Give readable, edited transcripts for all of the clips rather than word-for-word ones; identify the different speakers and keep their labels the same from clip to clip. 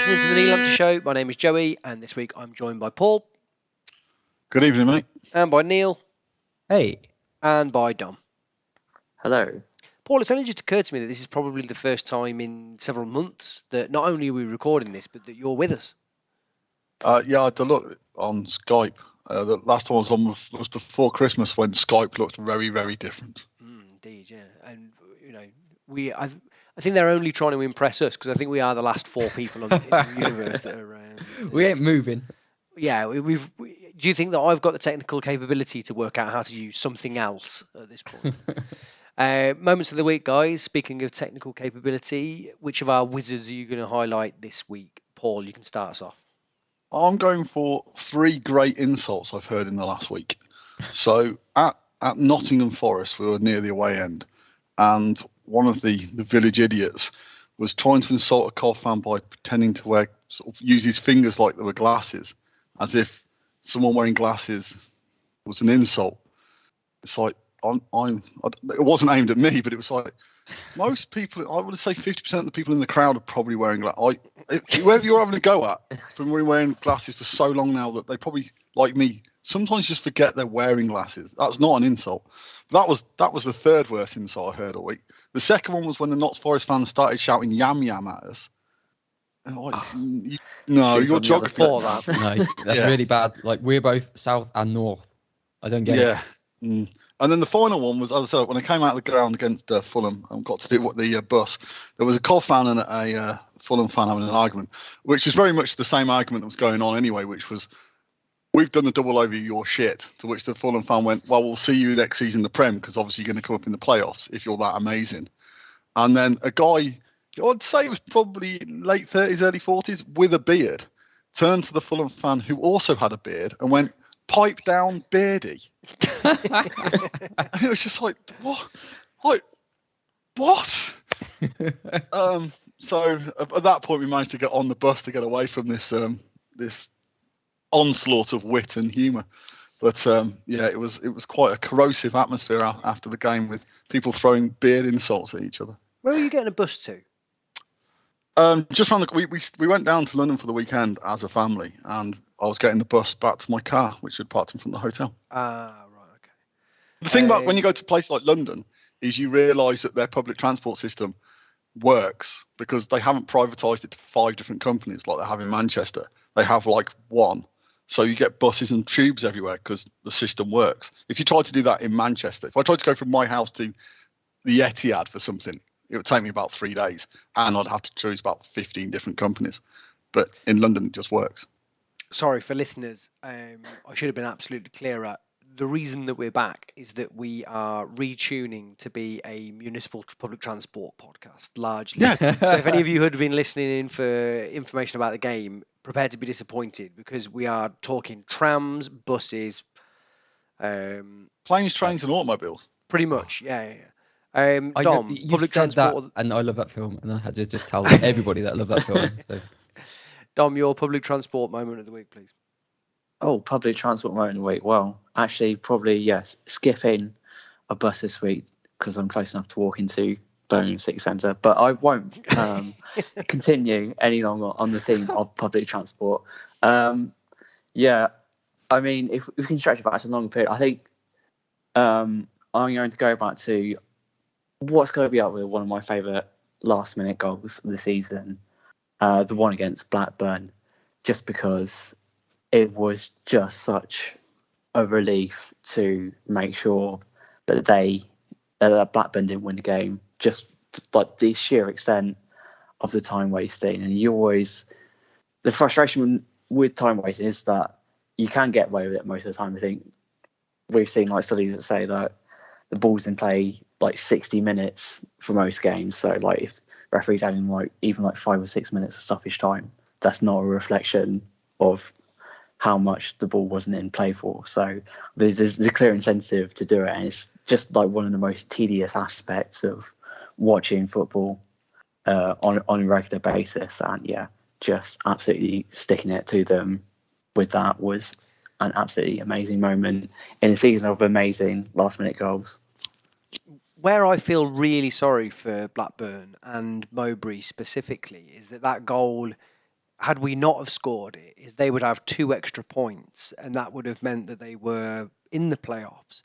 Speaker 1: listening to the Nii Lamptey Show. My name is Joey, and this week I'm joined by Paul.
Speaker 2: Good evening, mate.
Speaker 1: And by Neil.
Speaker 3: Hey.
Speaker 1: And by Dom.
Speaker 4: Hello.
Speaker 1: Paul, it's only just occurred to me that this is probably the first time in several months that not only are we recording this, but that you're with us.
Speaker 2: Yeah, I had to look on Skype. The last time I was on was before Christmas, when Skype looked very, very different.
Speaker 1: Indeed, yeah. And, you know, I think they're only trying to impress us, because I think we are the last 4 people in the universe that are...
Speaker 3: we ain't moving.
Speaker 1: Yeah, do you think that I've got the technical capability to work out how to use something else at this point? Moments of the week, guys. Speaking of technical capability, which of our wizards are you going to highlight this week? Paul, you can start us off.
Speaker 2: I'm going for 3 great insults I've heard in the last week. So at Nottingham Forest, we were near the away end, and one of the village idiots was trying to insult a Cov fan by pretending to use his fingers like they were glasses, as if someone wearing glasses was an insult. It's like, it wasn't aimed at me, but it was like, most people, I would say 50% of the people in the crowd are probably wearing glasses. Whoever you're having a go at, from wearing glasses for so long now that they probably, like me, sometimes just forget they're wearing glasses. That's not an insult. That was the third worst insult I heard all week. The second one was when the Notts Forest fans started shouting "yam yam" at us. You're jogging
Speaker 1: for that.
Speaker 3: No, that's really bad. Like, we're both south and north. I don't get it.
Speaker 2: Yeah. And then the final one was, as I said, when I came out of the ground against Fulham and got to do the bus, there was a Cov fan and a Fulham fan having an argument, which is very much the same argument that was going on anyway, which was, we've done the double over your shit, to which the Fulham fan went, well, we'll see you next season in the Prem, because obviously you're going to come up in the playoffs if you're that amazing. And then a guy, I'd say it was probably late 30s, early 40s, with a beard, turned to the Fulham fan who also had a beard and went, "Pipe down, Beardy." And it was just like, what? So at that point, we managed to get on the bus to get away from this onslaught of wit and humour. But it was quite a corrosive atmosphere after the game, with people throwing beard insults at each other.
Speaker 1: Where were you getting a bus to?
Speaker 2: Just around we went down to London for the weekend as a family, and I was getting the bus back to my car, which had parked in front of the hotel.
Speaker 1: Right, okay.
Speaker 2: The thing about when you go to a place like London is you realise that their public transport system works, because they haven't privatised it to 5 different companies like they have in Manchester. They have like one. So you get buses and tubes everywhere because the system works. If you tried to do that in Manchester, if I tried to go from my house to the Etihad for something, it would take me about 3 days, and I'd have to choose about 15 different companies. But in London, it just works.
Speaker 1: Sorry for listeners. I should have been absolutely clearer. The reason that we're back is that we are retuning to be a municipal public transport podcast, largely.
Speaker 2: Yeah.
Speaker 1: So if any of you had been listening in for information about the game, prepare to be disappointed, because we are talking trams, buses,
Speaker 2: planes, trains, and automobiles.
Speaker 1: Pretty much, yeah.
Speaker 3: Dom,
Speaker 1: public transport,
Speaker 3: that, and I love that film, and I had to just tell everybody that I love that film. So.
Speaker 1: Dom, your public transport moment of the week, please.
Speaker 4: Oh, public transport moment of the week. Well, actually, probably, yes, skipping a bus this week, because I'm close enough to walk into Birmingham City Centre. But I won't continue any longer on the theme of public transport. Yeah, I mean, if we can stretch it back to a longer period, I think I'm going to go back to what's going to be up with one of my favourite last-minute goals of the season, the one against Blackburn, just because it was just such a relief to make sure that that Blackburn didn't win the game. Just like the sheer extent of the time wasting, and the frustration with time wasting is that you can get away with it most of the time. I think we've seen like studies that say that the ball's in play like 60 minutes for most games. So like if referees having like even like 5 or 6 minutes of stoppage time, that's not a reflection of how much the ball wasn't in play for. So there's the clear incentive to do it, and it's just like one of the most tedious aspects of watching football on a regular basis. And yeah, just absolutely sticking it to them with that was an absolutely amazing moment in a season of amazing last minute goals.
Speaker 1: Where I feel really sorry for Blackburn and Mowbray specifically is that goal had we not have scored it, is they would have 2 extra points, and that would have meant that they were in the playoffs.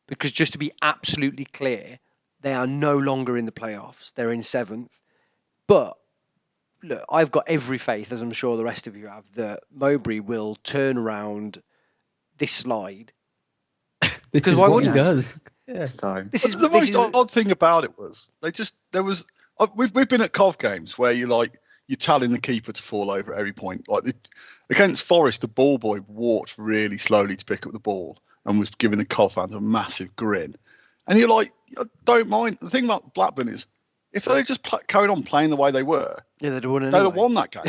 Speaker 1: Because just to be absolutely clear, they are no longer in the playoffs. They're in 7th. But look, I've got every faith, as I'm sure the rest of you have, that Mowbray will turn around this slide.
Speaker 3: Because
Speaker 1: why
Speaker 3: what
Speaker 1: wouldn't
Speaker 3: he
Speaker 1: he?
Speaker 3: does. Yeah.
Speaker 4: So
Speaker 2: The most odd thing about it was we've been at Cov games where you're telling the keeper to fall over at every point. Against Forest, the ball boy walked really slowly to pick up the ball and was giving the Cov fans a massive grin. And you're like, I don't mind. The thing about Blackburn is, if they just carried on playing the way they were,
Speaker 1: they'd have won
Speaker 2: they'd have won that game.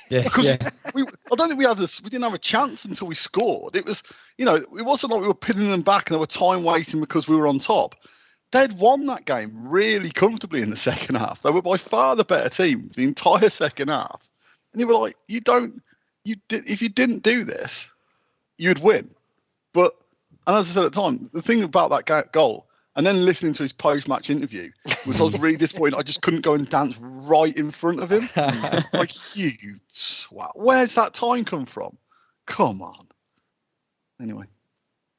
Speaker 2: Because
Speaker 3: yeah.
Speaker 2: I don't think we didn't have a chance until we scored. It was, it wasn't like we were pinning them back and there were time waiting because we were on top. They'd won that game really comfortably in the second half. They were by far the better team the entire second half. And you were like, if you didn't do this, you'd win. And as I said at the time, the thing about that goal, and then listening to his post-match interview, was I was really disappointed. I just couldn't go and dance right in front of him. Like, you twat. Where's that time come from? Come on. Anyway.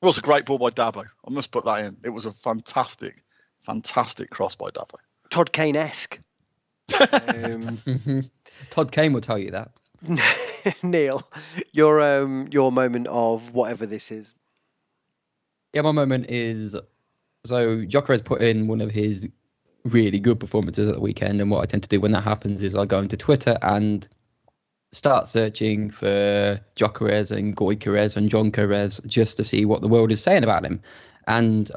Speaker 2: It was a great ball by Dabo. I must put that in. It was a fantastic cross by Dabo.
Speaker 1: Todd Kane-esque.
Speaker 3: Todd Kane will tell you that.
Speaker 1: Neil, your moment of whatever this is.
Speaker 3: Yeah, my moment is, so Gyökeres put in one of his really good performances at the weekend, and what I tend to do when that happens is I go into Twitter and start searching for Gyökeres and Goikarez and John Carez just to see what the world is saying about him. And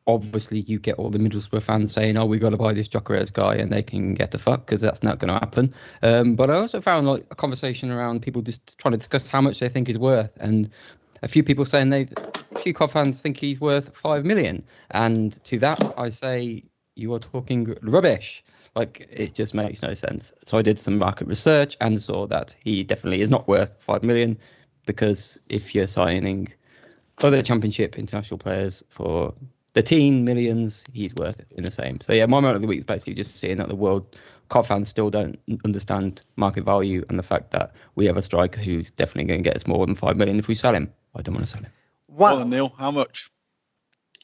Speaker 3: obviously you get all the Middlesbrough fans saying, oh, we got to buy this Gyökeres guy, and they can get the fuck, because that's not going to happen. But I also found a conversation around people just trying to discuss how much they think he's worth, and a few people saying a few COV fans think he's worth 5 million. And to that, I say, you are talking rubbish. It just makes no sense. So I did some market research and saw that he definitely is not worth 5 million, because if you're signing other Championship international players for the teen millions, he's worth it in the same. So yeah, my moment of the week is basically just seeing that the world COV fans still don't understand market value, and the fact that we have a striker who's definitely going to get us more than 5 million if we sell him. I don't want to sell him.
Speaker 1: Wow.
Speaker 2: Well, Neil, how much?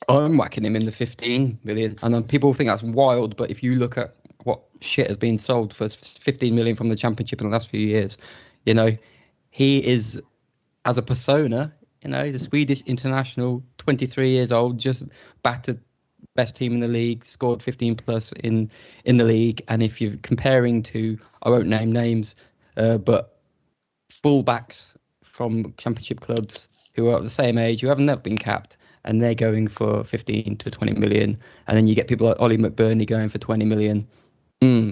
Speaker 3: I'm whacking him in the 15 million. And then people think that's wild, but if you look at what shit has been sold for 15 million from the Championship in the last few years, he is, as a persona, he's a Swedish international, 23 years old, just battered best team in the league, scored 15 plus in the league. And if you're comparing to, I won't name names, but fullbacks from Championship clubs who are at the same age, who haven't been capped, and they're going for 15 to 20 million. And then you get people like Ollie McBurney going for 20 million.
Speaker 2: I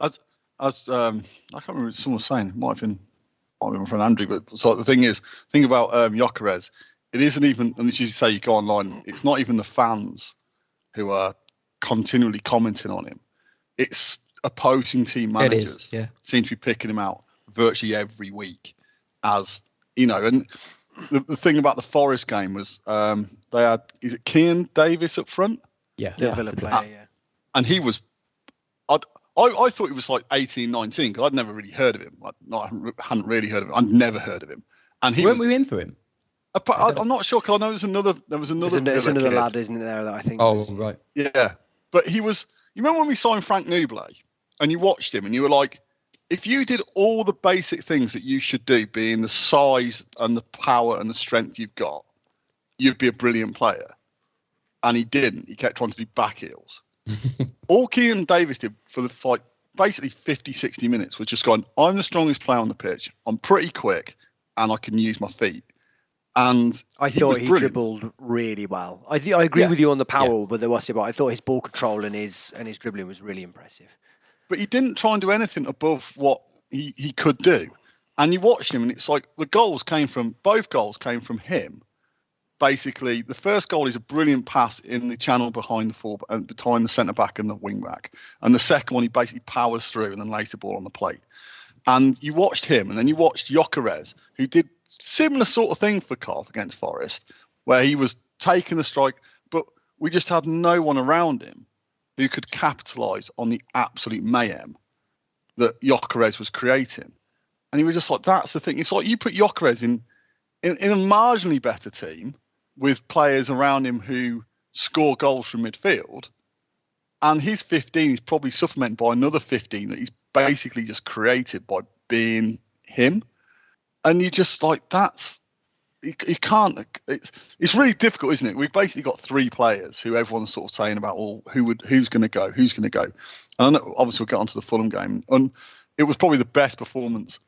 Speaker 2: can't remember what someone was saying. It might have been my friend Andrew, but so the thing about Gyökeres, it isn't even, and as you say, you go online, it's not even the fans who are continually commenting on him. It's opposing team managers seem to be picking him out virtually every week. As and the thing about the Forest game was they had, is it Kean Davis up front?
Speaker 3: Yeah,
Speaker 1: Villa player, yeah.
Speaker 2: And he was, I thought he was like 18, 19, because I'd never really heard of him. I hadn't really heard of him. I'd never heard of him. And he
Speaker 3: weren't we in for him?
Speaker 2: I'm not sure, because I know there was another.
Speaker 1: There's another lad, isn't there, that I think.
Speaker 3: Oh, right.
Speaker 2: Yeah, but he was. You remember when we signed Frank Nublet, and you watched him, and you were like, if you did all the basic things that you should do, being the size and the power and the strength you've got, you'd be a brilliant player. And he didn't. He kept trying to do back heels. All Kean Davis did for the fight, basically 50, 60 minutes, was just going, I'm the strongest player on the pitch. I'm pretty quick, and I can use my feet. And
Speaker 1: I thought he dribbled really well. I agree with you on the power, but there was about. I thought his ball control and his dribbling was really impressive.
Speaker 2: But he didn't try and do anything above what he could do. And you watched him, and it's like both goals came from him. Basically, the first goal is a brilliant pass in the channel behind the centre back and the wing back. And the second one, he basically powers through and then lays the ball on the plate. And you watched him, and then you watched Gyökeres, who did similar sort of thing for COV against Forest, where he was taking the strike, but we just had no one around him who could capitalise on the absolute mayhem that Gyökeres was creating. And he was just like, that's the thing. It's like you put Gyökeres in a marginally better team with players around him who score goals from midfield, and his 15 is probably supplemented by another 15 that he's basically just created by being him. And you just like, that's, you can't, it's really difficult, isn't it? We've basically got three players who everyone's sort of saying about, well, who's going to go. And I know, obviously we'll get onto the Fulham game, and it was probably the best performance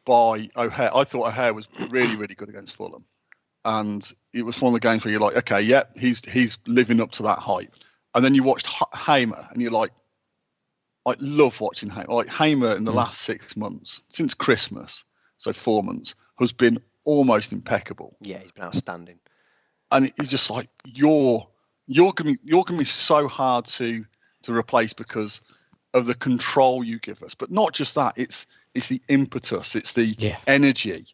Speaker 2: by O'Hare. I thought O'Hare was really, really good against Fulham. And it was one of the games where you're like, okay, yeah, he's living up to that hype. And then you watched Hamer, and you're like, I love watching Hamer. Like Hamer in the last 6 months, since Christmas, so 4 months, has been almost impeccable.
Speaker 1: Yeah, he's been outstanding.
Speaker 2: And it's just like you're gonna be so hard to replace because of the control you give us. But not just that, it's the impetus, it's the energy.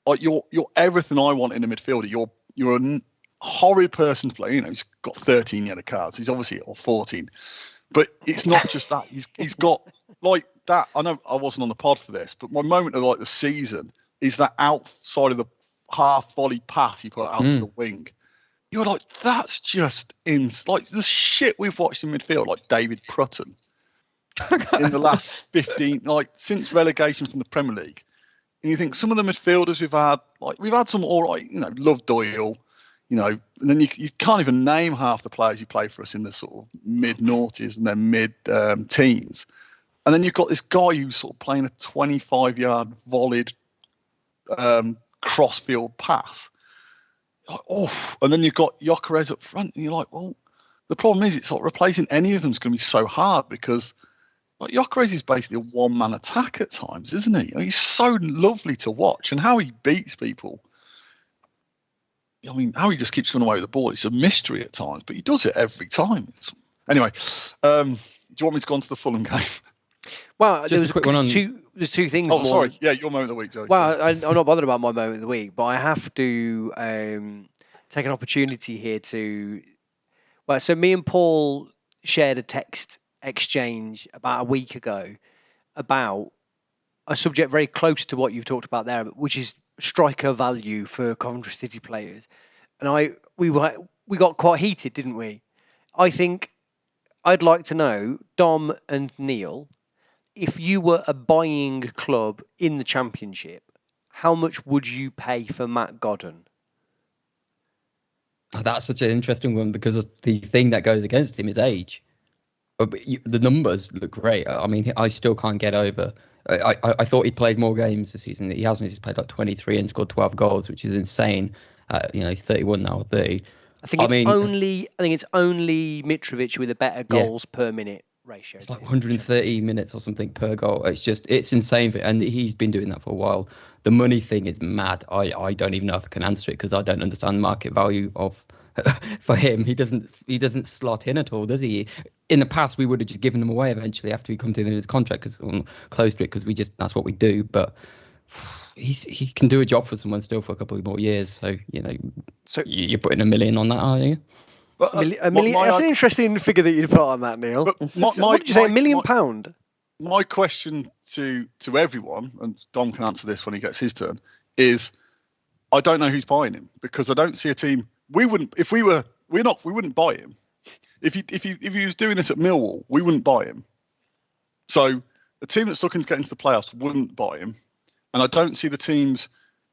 Speaker 2: Like you're everything I want in a midfielder. You're a horrid person to play. You know, he's got 13 yellow cards. He's obviously, or 14. But it's not just that. He's got like that. I know I wasn't on the pod for this, but my moment of like the season is that outside of the half volley pass he put out to the wing. You're like, that's just like the shit we've watched in midfield, like David Prutton in the last 15, like since relegation from the Premier League. And you think some of the midfielders we've had some all right, you know, Love Doyle, you know, and then you can't even name half the players who play for us in the sort of mid-noughties and then mid-teens. And then you've got this guy who's sort of playing a 25-yard volleyed cross-field pass. Like, oh, and then you've got Gyökeres up front, and you're like, well, the problem is it's like replacing any of them is going to be so hard because like Gyökeres is basically a one-man attack at times, isn't he? I mean, he's so lovely to watch, and how he beats people. I mean, how he just keeps going away with the ball, it's a mystery at times, but he does it every time. Anyway, do you want me to go on to the Fulham game?
Speaker 1: Well,
Speaker 3: Just a quick one on...
Speaker 1: there's two things.
Speaker 2: Oh, sorry. Yeah, your moment of the week, Joe.
Speaker 1: Well, I'm not bothered about my moment of the week, but I have to take an opportunity here to... Well, so me and Paul shared a text exchange about a week ago about a subject very close to what you've talked about there, which is striker value for Coventry City players. And we got quite heated, didn't we? I think I'd like to know, Dom and Neil, if you were a buying club in the Championship, how much would you pay for Matt Godden?
Speaker 3: That's such an interesting one because of the thing that goes against him is age. But the numbers look great. I mean, I still can't get over. I thought he played more games this season. He hasn't. He's played like 23 and scored 12 goals, which is insane. You know, he's 31 now, 30.
Speaker 1: I think it's only Mitrovic with a better goals per minute ratio.
Speaker 3: It's like 130 minutes or something per goal. It's insane, and he's been doing that for a while. The money thing is mad. I don't even know if I can answer it because I don't understand the market value of for him. He doesn't slot in at all, does he? In the past, we would have just given him away eventually after he come to the end of his contract because close to it because that's what we do. But he can do a job for someone still for a couple of more years. So you know, you're putting $1 million on that, are you?
Speaker 1: But a million. That's an interesting figure that you'd put on that, Neil. What did you say? £1 million?
Speaker 2: My question to everyone, and Dom can answer this when he gets his turn, is I don't know who's buying him because I don't see a team. We wouldn't buy him. If he was doing this at Millwall, we wouldn't buy him. So a team that's looking to get into the playoffs wouldn't buy him. And I don't see the teams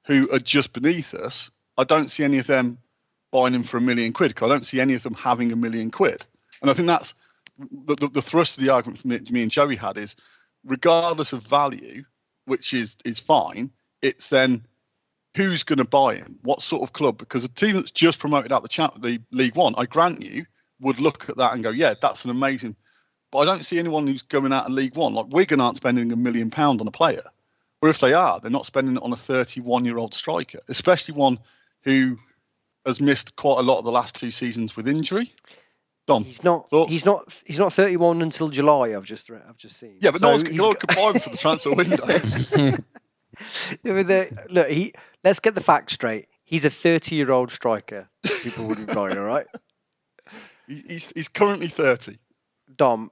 Speaker 2: who are just beneath us. I don't see any of them buying him for £1 million because I don't see any of them having £1 million. And I think that's the thrust of the argument from me and Joey had is regardless of value, which is fine, it's then who's going to buy him? What sort of club? Because a team that's just promoted out the League One, I grant you, would look at that and go, yeah, that's an amazing. But I don't see anyone who's going out of League One. Like Wigan aren't spending £1 million on a player. Or if they are, they're not spending it on a 31-year-old striker, especially one who has missed quite a lot of the last 2 seasons with injury. Dom,
Speaker 1: he's not 31 until July. I've just seen.
Speaker 2: Yeah, but no one could buy him for the transfer window.
Speaker 1: Let's get the facts straight. He's a 30-year-old striker. People wouldn't buy, all right?
Speaker 2: He's currently 30.
Speaker 1: Dom,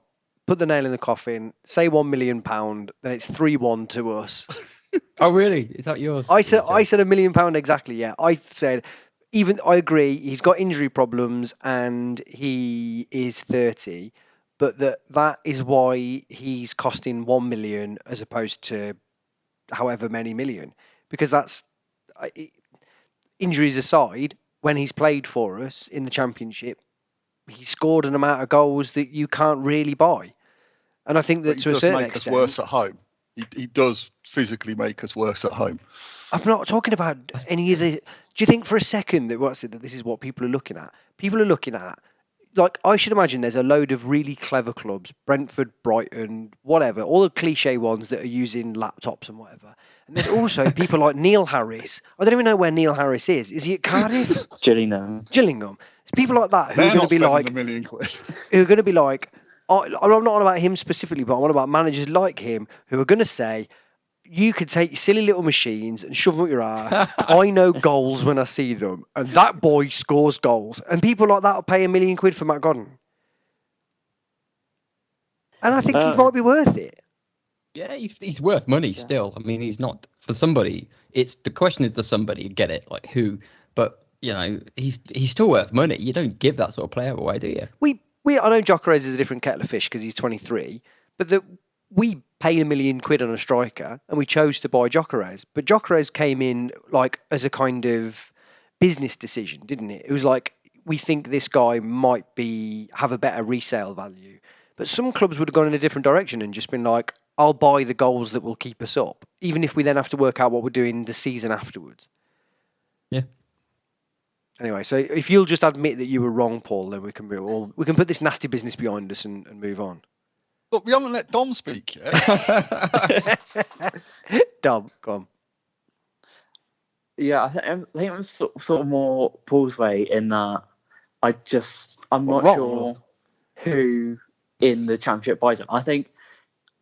Speaker 1: put the nail in the coffin, say £1 million, then it's 3-1 to us.
Speaker 3: Oh, really? Is that yours?
Speaker 1: I said £1 million exactly. Yeah, I said I agree. He's got injury problems and he is 30, but that is why he's costing 1 million as opposed to however many million, because injuries aside, when he's played for us in the Championship, he scored an amount of goals that you can't really buy. And I think that to a certain extent,
Speaker 2: he does make us worse at home. He does physically make us worse at home.
Speaker 1: I'm not talking about any of the. Do you think for a second that this is what people are looking at? People are looking at, like, I should imagine there's a load of really clever clubs, Brentford, Brighton, whatever, all the cliche ones that are using laptops and whatever. And there's also people like Neil Harris. I don't even know where Neil Harris is. Is he at Cardiff?
Speaker 4: Gillingham.
Speaker 1: There's people like that who
Speaker 2: They're
Speaker 1: are going
Speaker 2: not
Speaker 1: to be like,
Speaker 2: spending £1 million.
Speaker 1: who are going to be like, I'm not on about him specifically, but I'm on about managers like him who are going to say, you could take your silly little machines and shove them up your ass. I know goals when I see them, and that boy scores goals. And people like that will pay £1 million for Matt Godden. And I think he might be worth it.
Speaker 3: Yeah, he's worth money still. I mean, he's not for somebody. The question is, does somebody get it? Like who? But you know, he's still worth money. You don't give that sort of player away, do you?
Speaker 1: I know Gyökeres is a different kettle of fish because he's 23, but we pay £1 million on a striker and we chose to buy Gyökeres. But Gyökeres came in like as a kind of business decision, didn't it? It was like, we think this guy might have a better resale value. But some clubs would have gone in a different direction and just been like, I'll buy the goals that will keep us up, even if we then have to work out what we're doing the season afterwards.
Speaker 3: Yeah.
Speaker 1: Anyway, so if you'll just admit that you were wrong, Paul, then we can put this nasty business behind us and move on.
Speaker 2: Look, we haven't let Dom speak yet.
Speaker 1: Dom, go on.
Speaker 4: Yeah, I think I'm sort of more Paul's way in that I'm not sure who in the Championship buys it. I think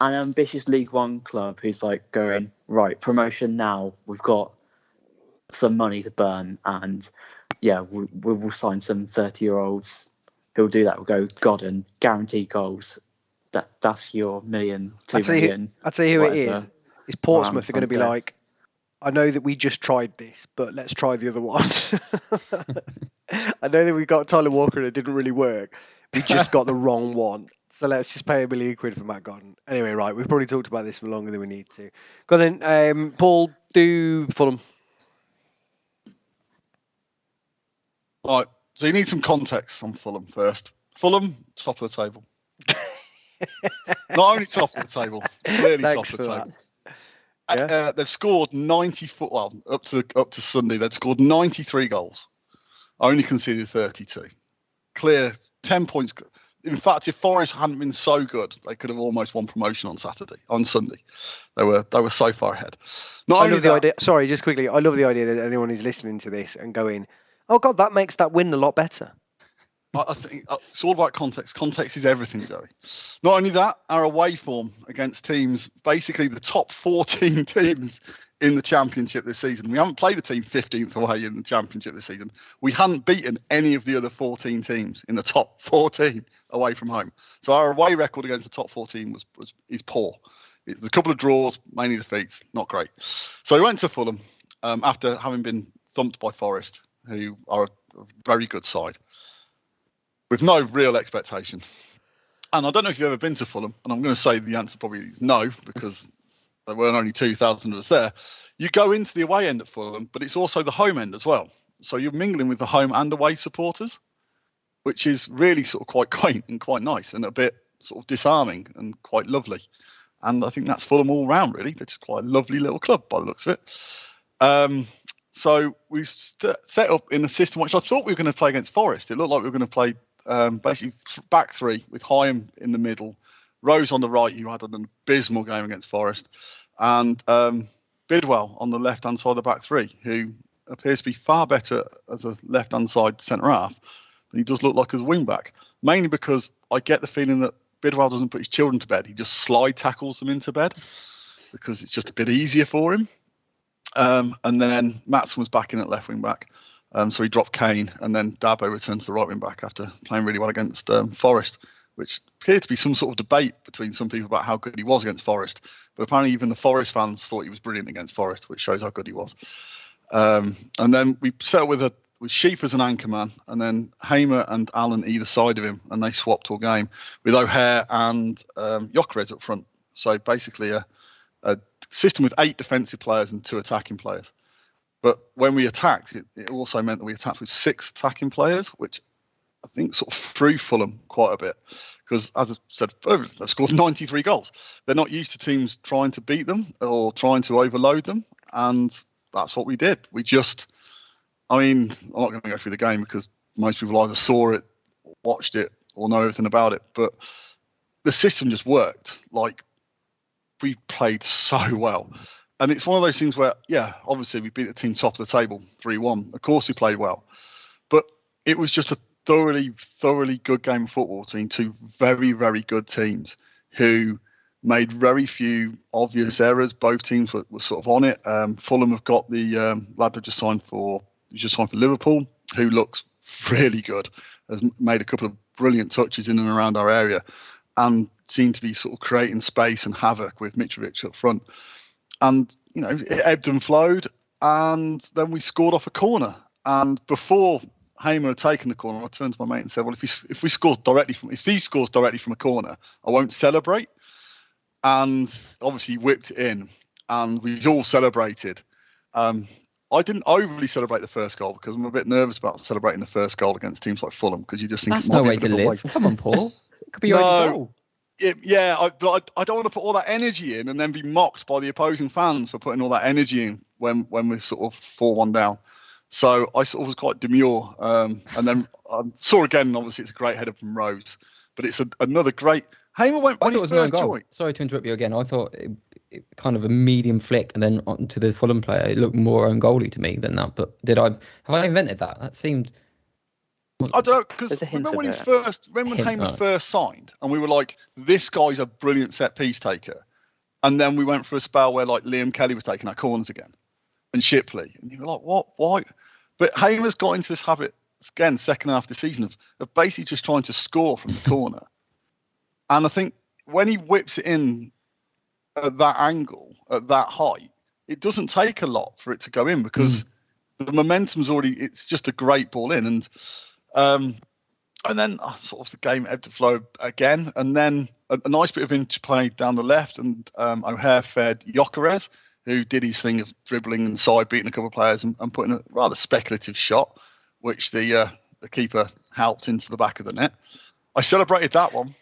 Speaker 4: an ambitious League One club who's like going, right, promotion now, we've got some money to burn, and yeah, we'll sign some 30-year-olds who'll do that. We'll go Godden, guaranteed goals. That's your $1 million, $2 million.
Speaker 1: I'll tell you who it is. It's Portsmouth are going to be like, I know that we just tried this, but let's try the other one. I know that we got Tyler Walker and it didn't really work. We just got the wrong one. So let's just pay £1 million for Matt Godden. Anyway, right, we've probably talked about this for longer than we need to. Go on then, Paul, do Fulham.
Speaker 2: Right, so you need some context on Fulham first. Fulham, top of the table. Not only top of the table, clearly top of the table. Yeah. They've scored 94. Well, up to Sunday, they'd scored 93 goals. Only conceded 32. Clear 10 points. In fact, if Forest hadn't been so good, they could have almost won promotion on Sunday. They were so far ahead.
Speaker 1: I love the idea. Sorry, just quickly. I love the idea that anyone is listening to this and going, "Oh God, that makes that win a lot better."
Speaker 2: I think it's all about context. Context is everything, Joey. Not only that, our away form against teams, basically the top 14 teams in the Championship this season. We haven't played a team 15th away in the Championship this season. We hadn't beaten any of the other 14 teams in the top 14 away from home. So our away record against the top 14 is poor. There's a couple of draws, mainly defeats, not great. So we went to Fulham after having been thumped by Forest, who are a very good side, with no real expectation. And I don't know if you've ever been to Fulham, and I'm going to say the answer probably is no, because there weren't only 2,000 of us there. You go into the away end at Fulham, but it's also the home end as well. So you're mingling with the home and away supporters, which is really sort of quite quaint and quite nice and a bit sort of disarming and quite lovely. And I think that's Fulham all round, really. They're just quite a lovely little club by the looks of it. So we set up in a system which I thought we were going to play against Forest. It looked like we were going to play basically back three with Hyam in the middle, Rose on the right, who had an abysmal game against Forest, and Bidwell on the left-hand side of the back three, who appears to be far better as a left-hand side centre-half than he does look like as a wing-back, mainly because I get the feeling that Bidwell doesn't put his children to bed. He just slide tackles them into bed because it's just a bit easier for him. And then Maatsen was back in at left wing-back. So he dropped Kane, and then Dabo returned to the right wing back after playing really well against Forest. which appeared to be some sort of debate between some people about how good he was against Forest. But apparently even the Forest fans thought he was brilliant against Forest, which shows how good he was. And then we set with Sheaf as an anchor man, and then Hamer and Allen either side of him, and they swapped all game with O'Hare and Gyökeres up front. So basically a system with 8 defensive players and 2 attacking players. But when we attacked, it also meant that we attacked with 6 attacking players, which I think sort of threw Fulham quite a bit. Because, as I said, they've scored 93 goals. They're not used to teams trying to beat them or trying to overload them. And that's what we did. We just, I mean, I'm not going to go through the game because most people either saw it, watched it, or know everything about it. But the system just worked. Like, we played so well. And it's one of those things where, yeah, obviously we beat the team top of the table 3-1. Of course we played well. But it was just a thoroughly good game of football between 2 very, very good teams who made very few obvious errors. Both teams were sort of on it. Fulham have got the lad that just signed for Liverpool, who looks really good, has made a couple of brilliant touches in and around our area, and seemed to be sort of creating space and havoc with Mitrovic up front. And, you know, it ebbed and flowed, and then we scored off a corner. And before Hamer had taken the corner, I turned to my mate and said, well, if he scores directly from a corner, I won't celebrate. And obviously he whipped it in, and we all celebrated. I didn't overly celebrate the first goal because I'm a bit nervous about celebrating the first goal against teams like Fulham, because you just think
Speaker 3: that's no way to live. Come on, Paul. It could be your only goal.
Speaker 2: But I don't want to put all that energy in and then be mocked by the opposing fans for putting all that energy in when we're sort of 4-1 down. So I sort of was quite demure. And then I saw again, obviously it's a great header from Rose, but it's another great... Hamer went when he first joined.
Speaker 3: Sorry to interrupt you again. I thought it kind of a medium flick and then onto the Fulham player. It looked more own goalie to me than that. But have I invented that? That seemed...
Speaker 2: I don't know, because remember when Hamer first signed, and we were like, this guy's a brilliant set piece taker. And then we went for a spell where like Liam Kelly was taking our corners again, and Shipley, and you were like, what? Why? But Hamer's got into this habit again, second half of the season, of basically just trying to score from the corner. And I think when he whips it in at that angle, at that height, it doesn't take a lot for it to go in, because the momentum's already, it's just a great ball in. And then sort of the game ebbed and flowed again. And then a nice bit of interplay down the left, and O'Hare fed Gyökeres, who did his thing of dribbling and side beating a couple of players and putting a rather speculative shot, which the keeper helped into the back of the net. I celebrated that one.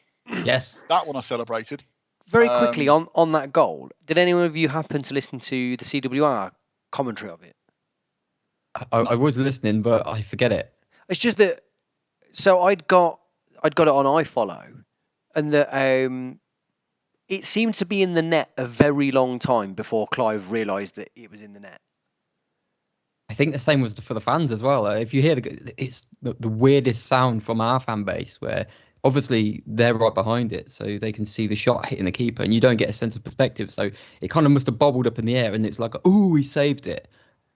Speaker 3: Yes.
Speaker 2: That one I celebrated.
Speaker 1: Very quickly on that goal, did anyone of you happen to listen to the CWR commentary of it?
Speaker 3: I was listening, but I forget it.
Speaker 1: It's just that, so I'd got it on iFollow, and that it seemed to be in the net a very long time before Clive realised that it was in the net.
Speaker 3: I think the same was for the fans as well. If you hear it's the weirdest sound from our fan base, where obviously they're right behind it, so they can see the shot hitting the keeper, and you don't get a sense of perspective. So it kind of must have bobbled up in the air, and it's like, ooh, he saved it.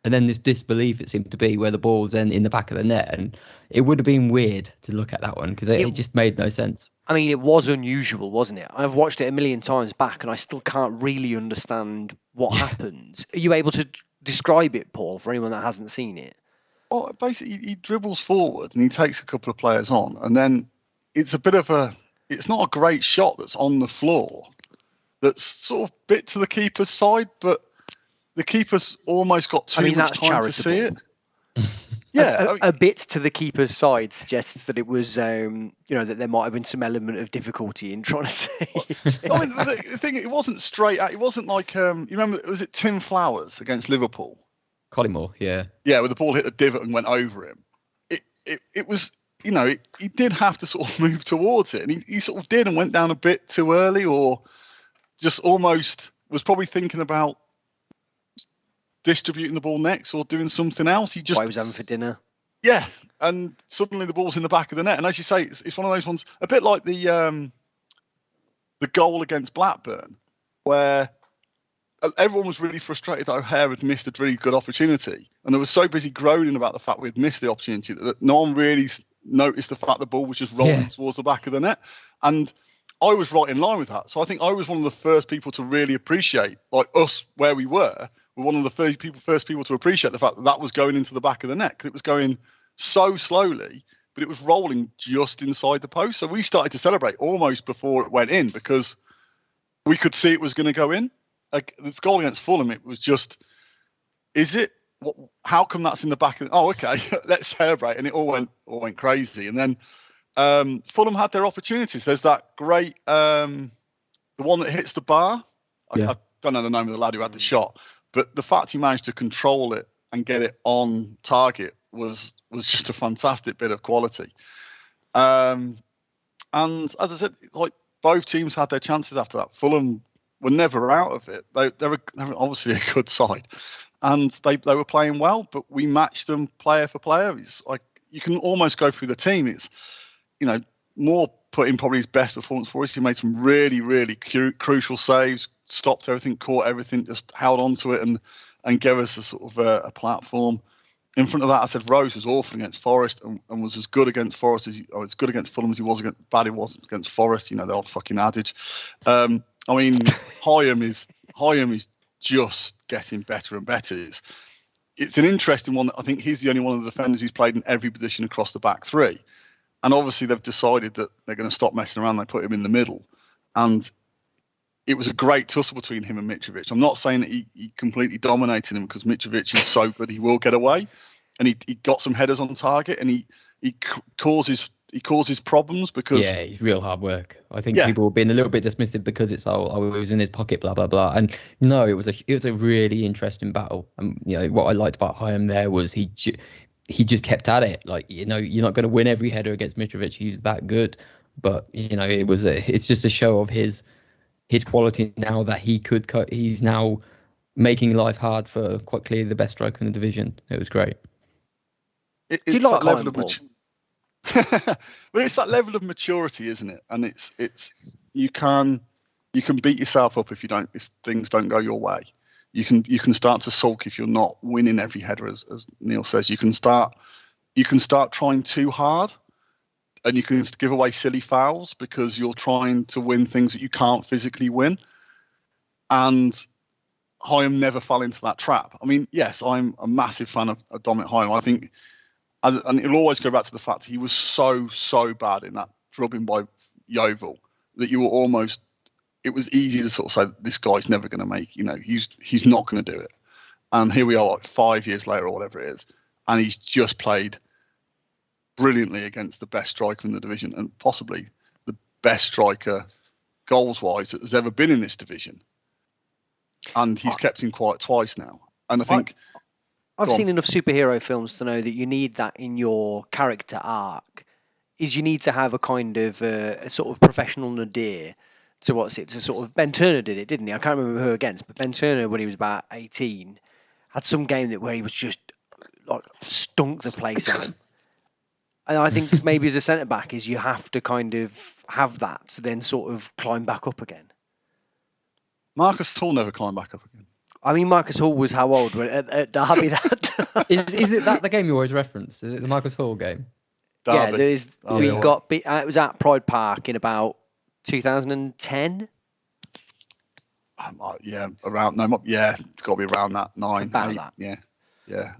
Speaker 3: And then this disbelief, it seemed to be, where the ball's then in the back of the net. And it would have been weird to look at that one, because it just made no sense.
Speaker 1: I mean, it was unusual, wasn't it? I've watched it a million times back, and I still can't really understand what happens. Are you able to describe it, Paul, for anyone that hasn't seen it?
Speaker 2: Well, basically, he dribbles forward and he takes a couple of players on. And then it's a bit of it's not a great shot that's on the floor. That's sort of bit to the keeper's side, but the keeper's almost got too much time to see it. Yeah,
Speaker 1: a bit to the keeper's side suggests that it was, that there might have been some element of difficulty in trying to see.
Speaker 2: I mean, the thing, it wasn't straight out. It wasn't like, you remember, was it Tim Flowers against Liverpool?
Speaker 3: Collymore, yeah.
Speaker 2: Yeah, where the ball hit the divot and went over him. It was, he did have to sort of move towards it, and he sort of did, and went down a bit too early, or just almost was probably thinking about distributing the ball next or doing something else. He
Speaker 1: was having for dinner.
Speaker 2: Yeah, and suddenly the ball's in the back of the net. And as you say, it's one of those ones, a bit like the goal against Blackburn, where everyone was really frustrated that O'Hare had missed a really good opportunity, and they were so busy groaning about the fact we'd missed the opportunity that no one really noticed the fact the ball was just rolling towards the back of the net. And I was right in line with that. So I think I was one of the first people to really appreciate, like us, where we were one of the first people to appreciate the fact that that was going into the back of the net. It was going so slowly, but it was rolling just inside the post. So we started to celebrate almost before it went in because we could see it was going to go in. Like this goal against Fulham, it was just, is it? How come that's in the back? Oh, okay, let's celebrate. And it all went crazy. And then Fulham had their opportunities. There's that great, the one that hits the bar. I don't know the name of the lad who had the shot, but the fact he managed to control it and get it on target was just a fantastic bit of quality. And as I said, like both teams had their chances after that. Fulham were never out of it. They were obviously a good side, and they were playing well, but we matched them player for player. It's like you can almost go through the team. It's, you know, Moore put in probably his best performance for us. He made some really, really crucial saves, stopped everything, caught everything, just held on to it and gave us a sort of a platform. In front of that, I said Rose was awful against Forest and was as good against Forest as good against Fulham as he was against Forest. You know, the old fucking adage. I mean, Hyam is just getting better and better. It's an interesting one. I think he's the only one of the defenders who's played in every position across the back three. And obviously they've decided that they're going to stop messing around. They put him in the middle. And it was a great tussle between him and Mitrovic. I'm not saying that he completely dominated him because Mitrovic is so good he will get away. And he got some headers on target and he causes problems because...
Speaker 3: Yeah, he's real hard work. I think people were being a little bit dismissive because it's, oh, he was in his pocket, blah, blah, blah. And no, it was a really interesting battle. And, you know, what I liked about Hyam there was he just kept at it. Like, you know, you're not going to win every header against Mitrovic. He's that good. But, you know, it's just a show of his quality now that he's now making life hard for quite clearly the best striker in the division. It was great.
Speaker 1: Do you like
Speaker 2: level of but it's that level of maturity, isn't it? And it's you can beat yourself up if things don't go your way. You can start to sulk if you're not winning every header, as Neil says. You can start trying too hard, and you can give away silly fouls because you're trying to win things that you can't physically win. And Hyam never fell into that trap. I mean, yes, I'm a massive fan of Dominic Hyam. I think, and it'll always go back to the fact he was so bad in that drubbing by Yeovil that you were almost. It was easy to sort of say this guy's never going to make. You know, he's not going to do it. And here we are, like 5 years later or whatever it is, and he's just played brilliantly against the best striker in the division and possibly the best striker goals-wise that has ever been in this division. And he's kept him quiet twice now. And I think
Speaker 1: I've seen enough superhero films to know that you need that in your character arc. Is you need to have a kind of a sort of professional nadir to sort of Ben Turner did it, didn't he? I can't remember who against, but Ben Turner when he was about 18 had some game where he was just like stunk the place out. And I think maybe as a centre back is you have to kind of have that to then sort of climb back up again.
Speaker 2: Marcus Hall never climbed back up again.
Speaker 1: I mean, Marcus Hall was how old at Derby that?
Speaker 3: Is it that the game you always reference? Is it the Marcus Hall game?
Speaker 2: Derby.
Speaker 1: Yeah, we got beat. It was at Pride Park in about 2010.
Speaker 2: It's got to be around that 9.
Speaker 1: About
Speaker 2: 8,
Speaker 1: that.
Speaker 2: Yeah.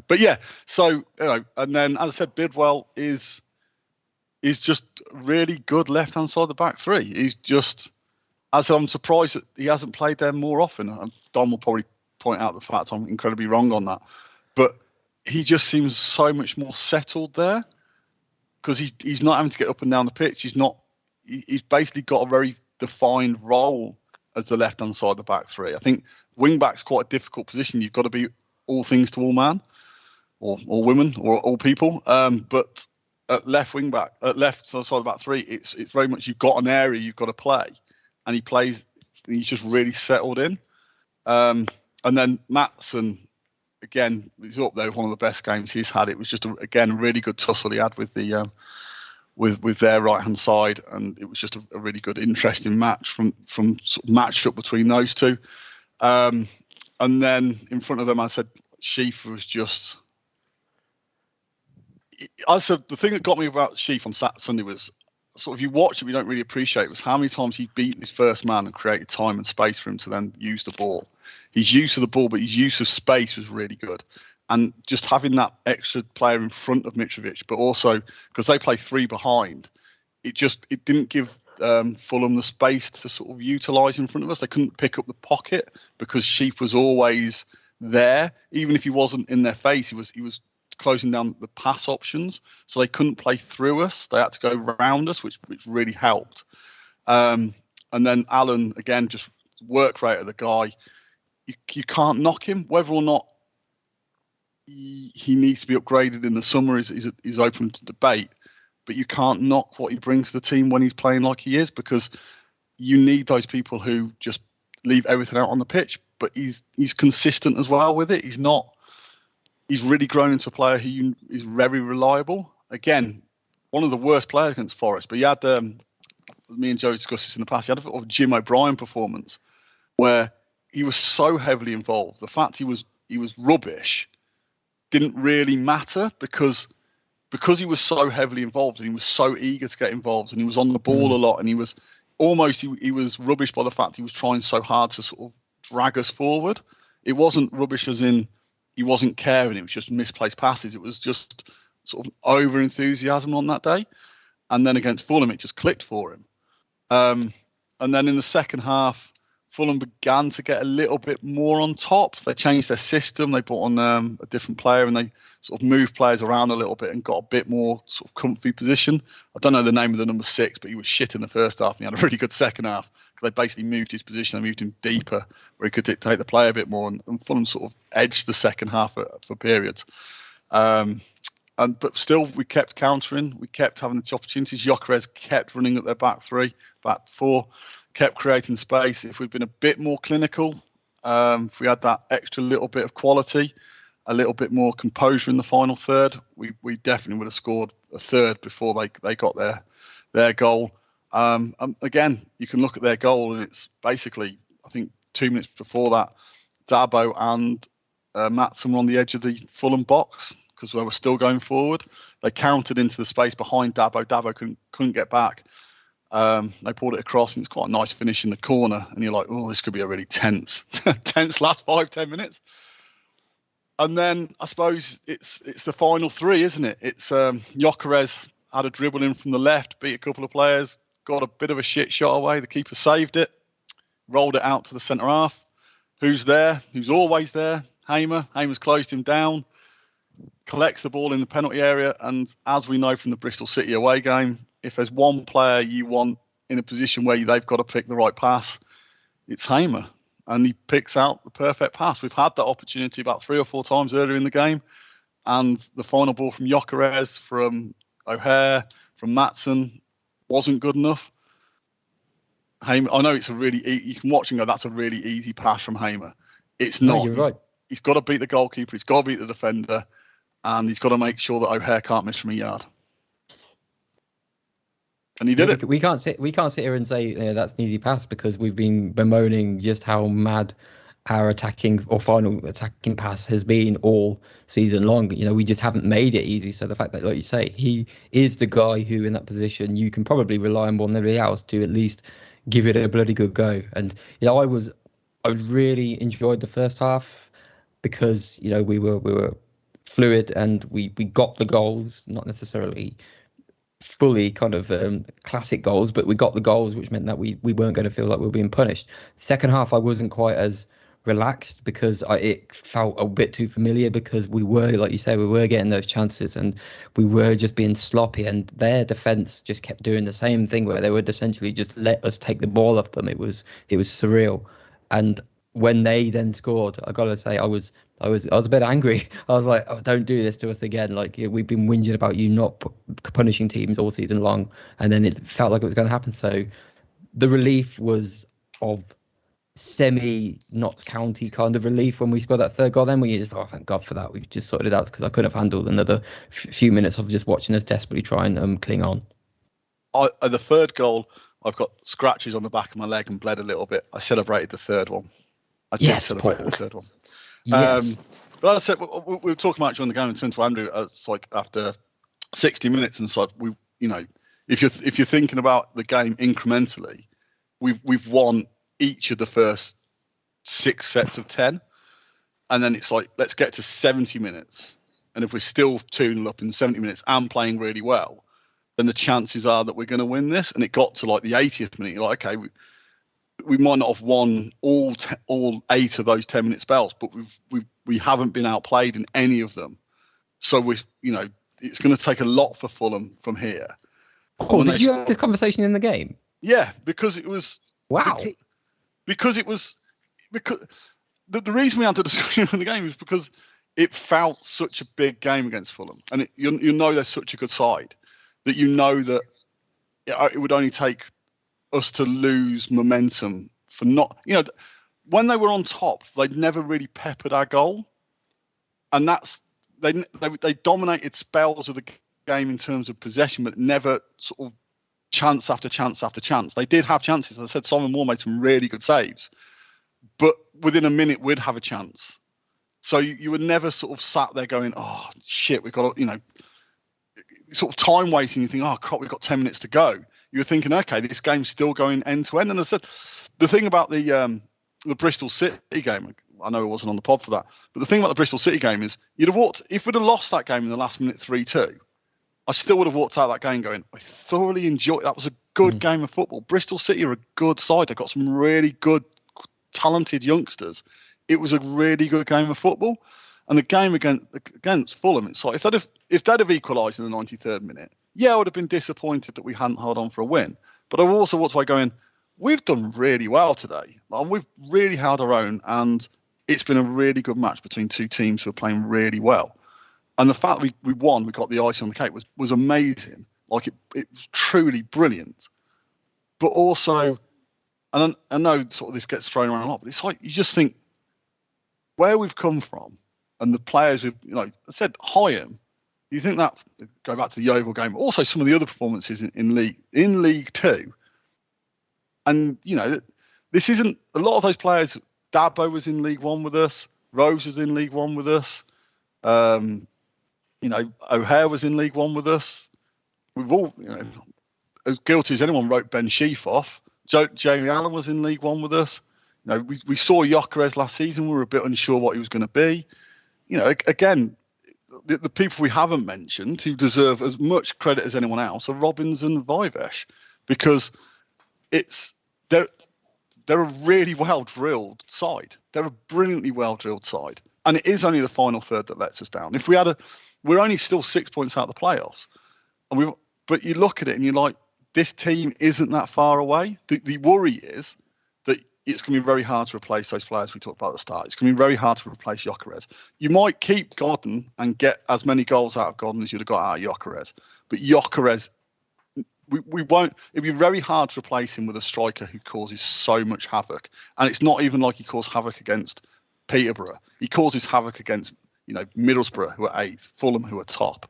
Speaker 2: But yeah, so you know, and then as I said, Bidwell is just really good left hand side of the back three. He's just, as I'm surprised that he hasn't played there more often. And Dom will probably point out the fact I'm incredibly wrong on that, but he just seems so much more settled there because he's not having to get up and down the pitch. He's basically got a very defined role as the left hand side of the back three. I think wing back's quite a difficult position. You've got to be all things to all man, or women, or all people. But at left wing back, at left side of the back three, it's very much you've got an area you've got to play, and he's just really settled in. And then Maatsen, again, he's up there with one of the best games he's had. It was just a really good tussle he had with the with their right hand side, and it was just a really good, interesting match from sort of matched up between those two. And then in front of them, I said Sheaf was just. I said the thing that got me about Sheaf on Sunday was sort of you watch it, we don't really appreciate was how many times he beat his first man and created time and space for him to then use the ball. His use of the ball, but his use of space was really good. And just having that extra player in front of Mitrovic, but also because they play 3 behind, it didn't give Fulham the space to sort of utilise in front of us. They couldn't pick up the pocket because Sheep was always there. Even if he wasn't in their face, he was closing down the pass options, so they couldn't play through us. They had to go round us, which really helped. And then Alan, again, just work rate of the guy. You can't knock him. Whether or not he needs to be upgraded in the summer is open to debate, but you can't knock what he brings to the team when he's playing like he is, because you need those people who just leave everything out on the pitch. But he's consistent as well with it. He's really grown into a player who is very reliable. Again, one of the worst players against Forest, but he had, me and Joe discussed this in the past, he had a sort of Jim O'Brien performance where he was so heavily involved. The fact he was rubbish didn't really matter because he was so heavily involved and he was so eager to get involved and he was on the ball a lot, and he was rubbish by the fact he was trying so hard to sort of drag us forward. It wasn't rubbish as in he wasn't caring, it was just misplaced passes. It was just sort of over enthusiasm on that day. And then against Fulham, it just clicked for him. And then in the second half, Fulham began to get a little bit more on top. They changed their system. They brought on a different player, and they sort of moved players around a little bit and got a bit more sort of comfy position. I don't know the name of the number 6, but he was shit in the first half, and he had a really good second half because they basically moved his position. They moved him deeper where he could dictate the play a bit more, and Fulham sort of edged the second half for periods. But still, we kept countering. We kept having the opportunities. Gyökeres kept running at their back 4, kept creating space. If we'd been a bit more clinical, if we had that extra little bit of quality, a little bit more composure in the final third, we definitely would have scored a third before they got their goal. Again, you can look at their goal, and it's basically, I think, 2 minutes before that, Dabo and Maatsen were on the edge of the Fulham box because they were still going forward. They countered into the space behind Dabo. Dabo couldn't get back. They pulled it across, and it's quite a nice finish in the corner. And you're like, oh, this could be a really tense last 5-10 minutes. And then I suppose it's the final 3, isn't it? It's Gyökeres had a dribble in from the left, beat a couple of players, got a bit of a shit shot away. The keeper saved it, rolled it out to the centre half. Who's there? Who's always there? Hamer. Hamer's closed him down, collects the ball in the penalty area. And as we know from the Bristol City away game, if there's one player you want in a position where they've got to pick the right pass, it's Hamer. And he picks out the perfect pass. We've had that opportunity about 3 or 4 times earlier in the game. And the final ball from Gyökeres, from O'Hare, from Maatsen wasn't good enough. Hamer, I know it's a really you can watch and go, that's a really easy pass from Hamer. It's not.
Speaker 3: No, you're right.
Speaker 2: He's got to beat the goalkeeper. He's got to beat the defender. And he's got to make sure that O'Hare can't miss from a yard. And he did it.
Speaker 3: We can't sit here and say that's an easy pass, because we've been bemoaning just how mad our attacking or final attacking pass has been all season long. We just haven't made it easy. So the fact that, like you say, he is the guy who in that position you can probably rely on more than anybody else to at least give it a bloody good go. And I really enjoyed the first half because we were fluid and we got the goals, not necessarily fully kind of classic goals, but we got the goals, which meant that we weren't going to feel like we were being punished. Second half, I wasn't quite as relaxed because it felt a bit too familiar, because we were, like you say, we were getting those chances and we were just being sloppy, and their defense just kept doing the same thing where they would essentially just let us take the ball off them. It was surreal. And when they then scored, I gotta say, I was a bit angry. I was like, oh, don't do this to us again. Like, we've been whinging about you not punishing teams all season long, and then it felt like it was going to happen. So the relief was of semi-Notts County kind of relief when we scored that third goal. Then we just, oh, thank God for that. We've just sorted it out, because I couldn't have handled another few minutes of just watching us desperately try and cling on.
Speaker 2: The third goal, I've got scratches on the back of my leg and bled a little bit. I celebrated the third one. The third one.
Speaker 3: Yes.
Speaker 2: But as I said, we were talking about during the game in terms of Andrew. It's like after 60 minutes, and it's like if you're thinking about the game incrementally, we've won each of the first 6 sets of 10, and then it's like, let's get to 70 minutes, and if we're still 2-0 up in 70 minutes and playing really well, then the chances are that we're going to win this. And it got to like the 80th minute, you're like, okay, we might not have won all 8 of those 10-minute spells, but we haven't been outplayed in any of them. So it's going to take a lot for Fulham from here.
Speaker 3: Oh, did you have this conversation in the game?
Speaker 2: Yeah, because it was Because the reason we had the discussion in the game is because it felt such a big game against Fulham, and you know they're such a good side that you know that it would only take us to lose momentum for not, when they were on top, they'd never really peppered our goal, and that's they dominated spells of the game in terms of possession, but never sort of chance after chance after chance. They did have chances. As I said, Simon Moore made some really good saves, but within a minute we'd have a chance. So you were never sort of sat there going, oh shit, we've got to, sort of time wasting. You think, oh crap, we've got 10 minutes to go. You were thinking, okay, this game's still going end to end. And I said, the thing about the Bristol City game, I know it wasn't on the pod for that, but the thing about the Bristol City game is you'd have walked, if we'd have lost that game in the last minute 3-2, I still would have walked out of that game going, I thoroughly enjoyed it. That was a good game of football. Bristol City are a good side. They've got some really good, talented youngsters. It was a really good game of football. And the game against Fulham, it's like, if they'd have equalised in the 93rd minute, yeah, I would have been disappointed that we hadn't held on for a win. But I also walked away going, we've done really well today. And we've really held our own. And it's been a really good match between two teams who are playing really well. And the fact we won, we got the icing on the cake, was amazing. Like, it was truly brilliant. But also, and I know sort of this gets thrown around a lot, but it's like you just think where we've come from and the players who, I said Hyam, you think that, go back to the Yeovil game, also some of the other performances in League Two. And, this isn't, a lot of those players, Dabo was in League One with us, Rose was in League One with us, O'Hare was in League One with us. We've all, as guilty as anyone, wrote Ben Sheaf off. Jamie Allen was in League One with us. We saw Gyökeres last season. We were a bit unsure what he was going to be. Again, the people we haven't mentioned who deserve as much credit as anyone else are Robbins and Vivesh, because they're a really well drilled side. They're a brilliantly well drilled side, and it is only the final third that lets us down. If we're only still 6 points out of the playoffs, but you look at it and you're like, this team isn't that far away. The worry is that it's going to be very hard to replace those players we talked about at the start. It's going to be very hard to replace Gyökeres. You might keep Godden and get as many goals out of Godden as you'd have got out of Gyökeres. But Gyökeres, we won't. It'd be very hard to replace him with a striker who causes so much havoc. And it's not even like he caused havoc against Peterborough. He causes havoc against, Middlesbrough, who are 8th, Fulham, who are top,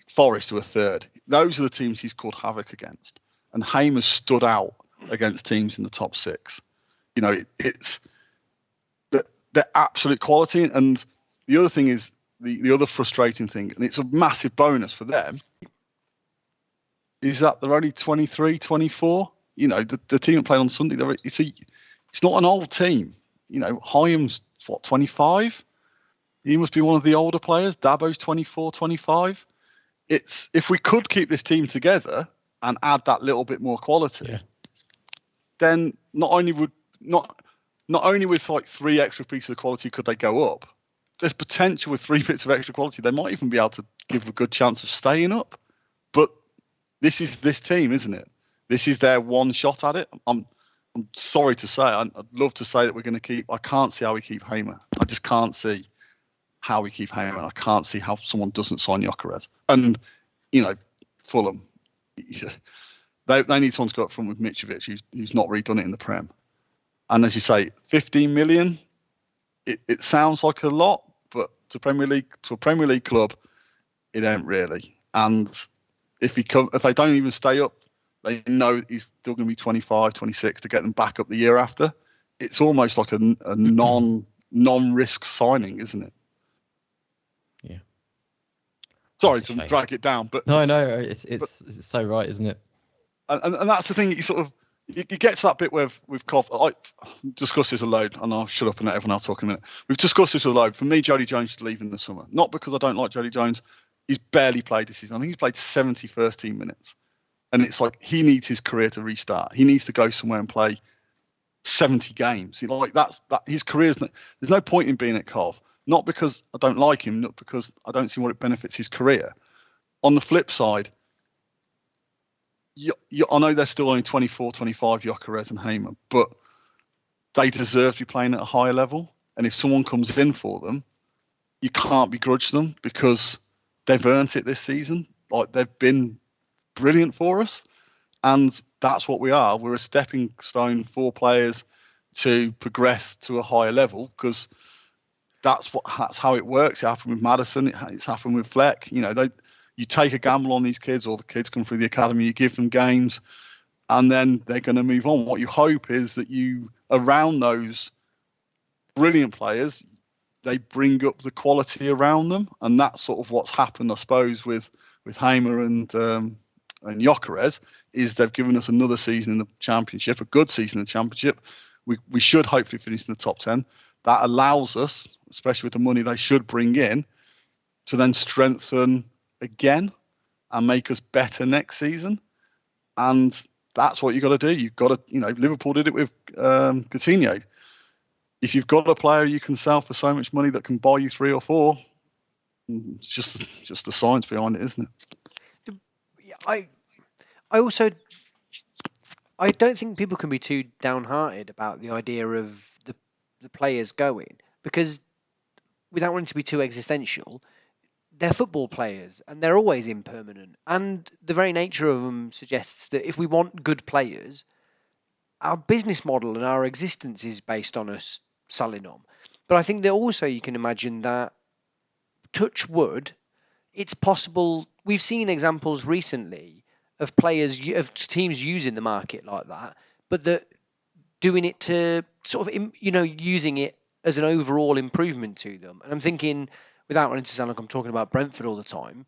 Speaker 2: Forest, who are 3rd. Those are the teams he's caused havoc against. And Haim has stood out against teams in the top 6. It's the absolute quality. And the other thing is, the other frustrating thing, and it's a massive bonus for them, is that they're only 23, 24. The team that played on Sunday, it's not an old team. Hyam's, 25? He must be one of the older players. Dabo's 24, 25. If we could keep this team together and add that little bit more quality, then not only with like 3 extra pieces of quality could they go up, there's potential with 3 bits of extra quality. They might even be able to give a good chance of staying up. But this is this team, isn't it? This is their one shot at it. I'm sorry to say, I'd love to say that we're going to keep. I can't see how we keep Hamer. I just can't see how we keep Hamer. I can't see how someone doesn't sign Gyökeres. And Fulham, they need someone to go up front with Mitrovic, who's not really done it in the Prem. And as you say, 15 million. It sounds like a lot, but to a Premier League club, it ain't really. And if they don't even stay up, they know he's still going to be 25, 26 to get them back up the year after. It's almost like a non-risk signing, isn't it?
Speaker 3: Yeah.
Speaker 2: Sorry
Speaker 3: That's a
Speaker 2: to
Speaker 3: shame.
Speaker 2: drag it down, but
Speaker 3: No, it's so right, isn't it?
Speaker 2: and that's the thing. You sort of you get to that bit where with Cov. I discussed this a load, and I'll shut up and let everyone else talk in a minute. We've discussed this a load. For me, Jody Jones should leave in the summer. Not because I don't like Jody Jones. He's barely played this season. I think he's played 70 first team minutes, and it's like he needs his career to restart. He needs to go somewhere and play 70 games. Like that. His career's. There's no point in being at Cov. Not because I don't like him, not because I don't see what it benefits his career. On the flip side, I know they're still only 24, 25, Gyökeres and Hamer, but they deserve to be playing at a higher level. And if someone comes in for them, you can't begrudge them because they've earned it this season. Like they've been brilliant for us, and that's what we are. We're a stepping stone for players to progress to a higher level because that's how it works. It happened with Madison. It's happened with Fleck. You take a gamble on these kids, or the kids come through the academy, you give them games, and then they're going to move on. What you hope is that you, around those brilliant players, they bring up the quality around them, and that's sort of what's happened, I suppose, with Hamer and Gyökeres, is they've given us another season in the championship, a good season in the championship. We should hopefully finish in the top 10. That allows us, especially with the money they should bring in, to then strengthen again and make us better next season. And that's what you've got to do. You've got to, Liverpool did it with Coutinho. If you've got a player you can sell for so much money that can buy you 3 or 4, it's just the science behind it, isn't it?
Speaker 1: I also don't think people can be too downhearted about the idea of the players going, because without wanting to be too existential, they're football players and they're always impermanent. And the very nature of them suggests that if we want good players, our business model and our existence is based on us selling them. But I think that also you can imagine that, touch wood, it's possible. We've seen examples recently of players, of teams using the market like that, but that doing it to sort of, using it as an overall improvement to them. And I'm thinking, without wanting to sound like I'm talking about Brentford all the time,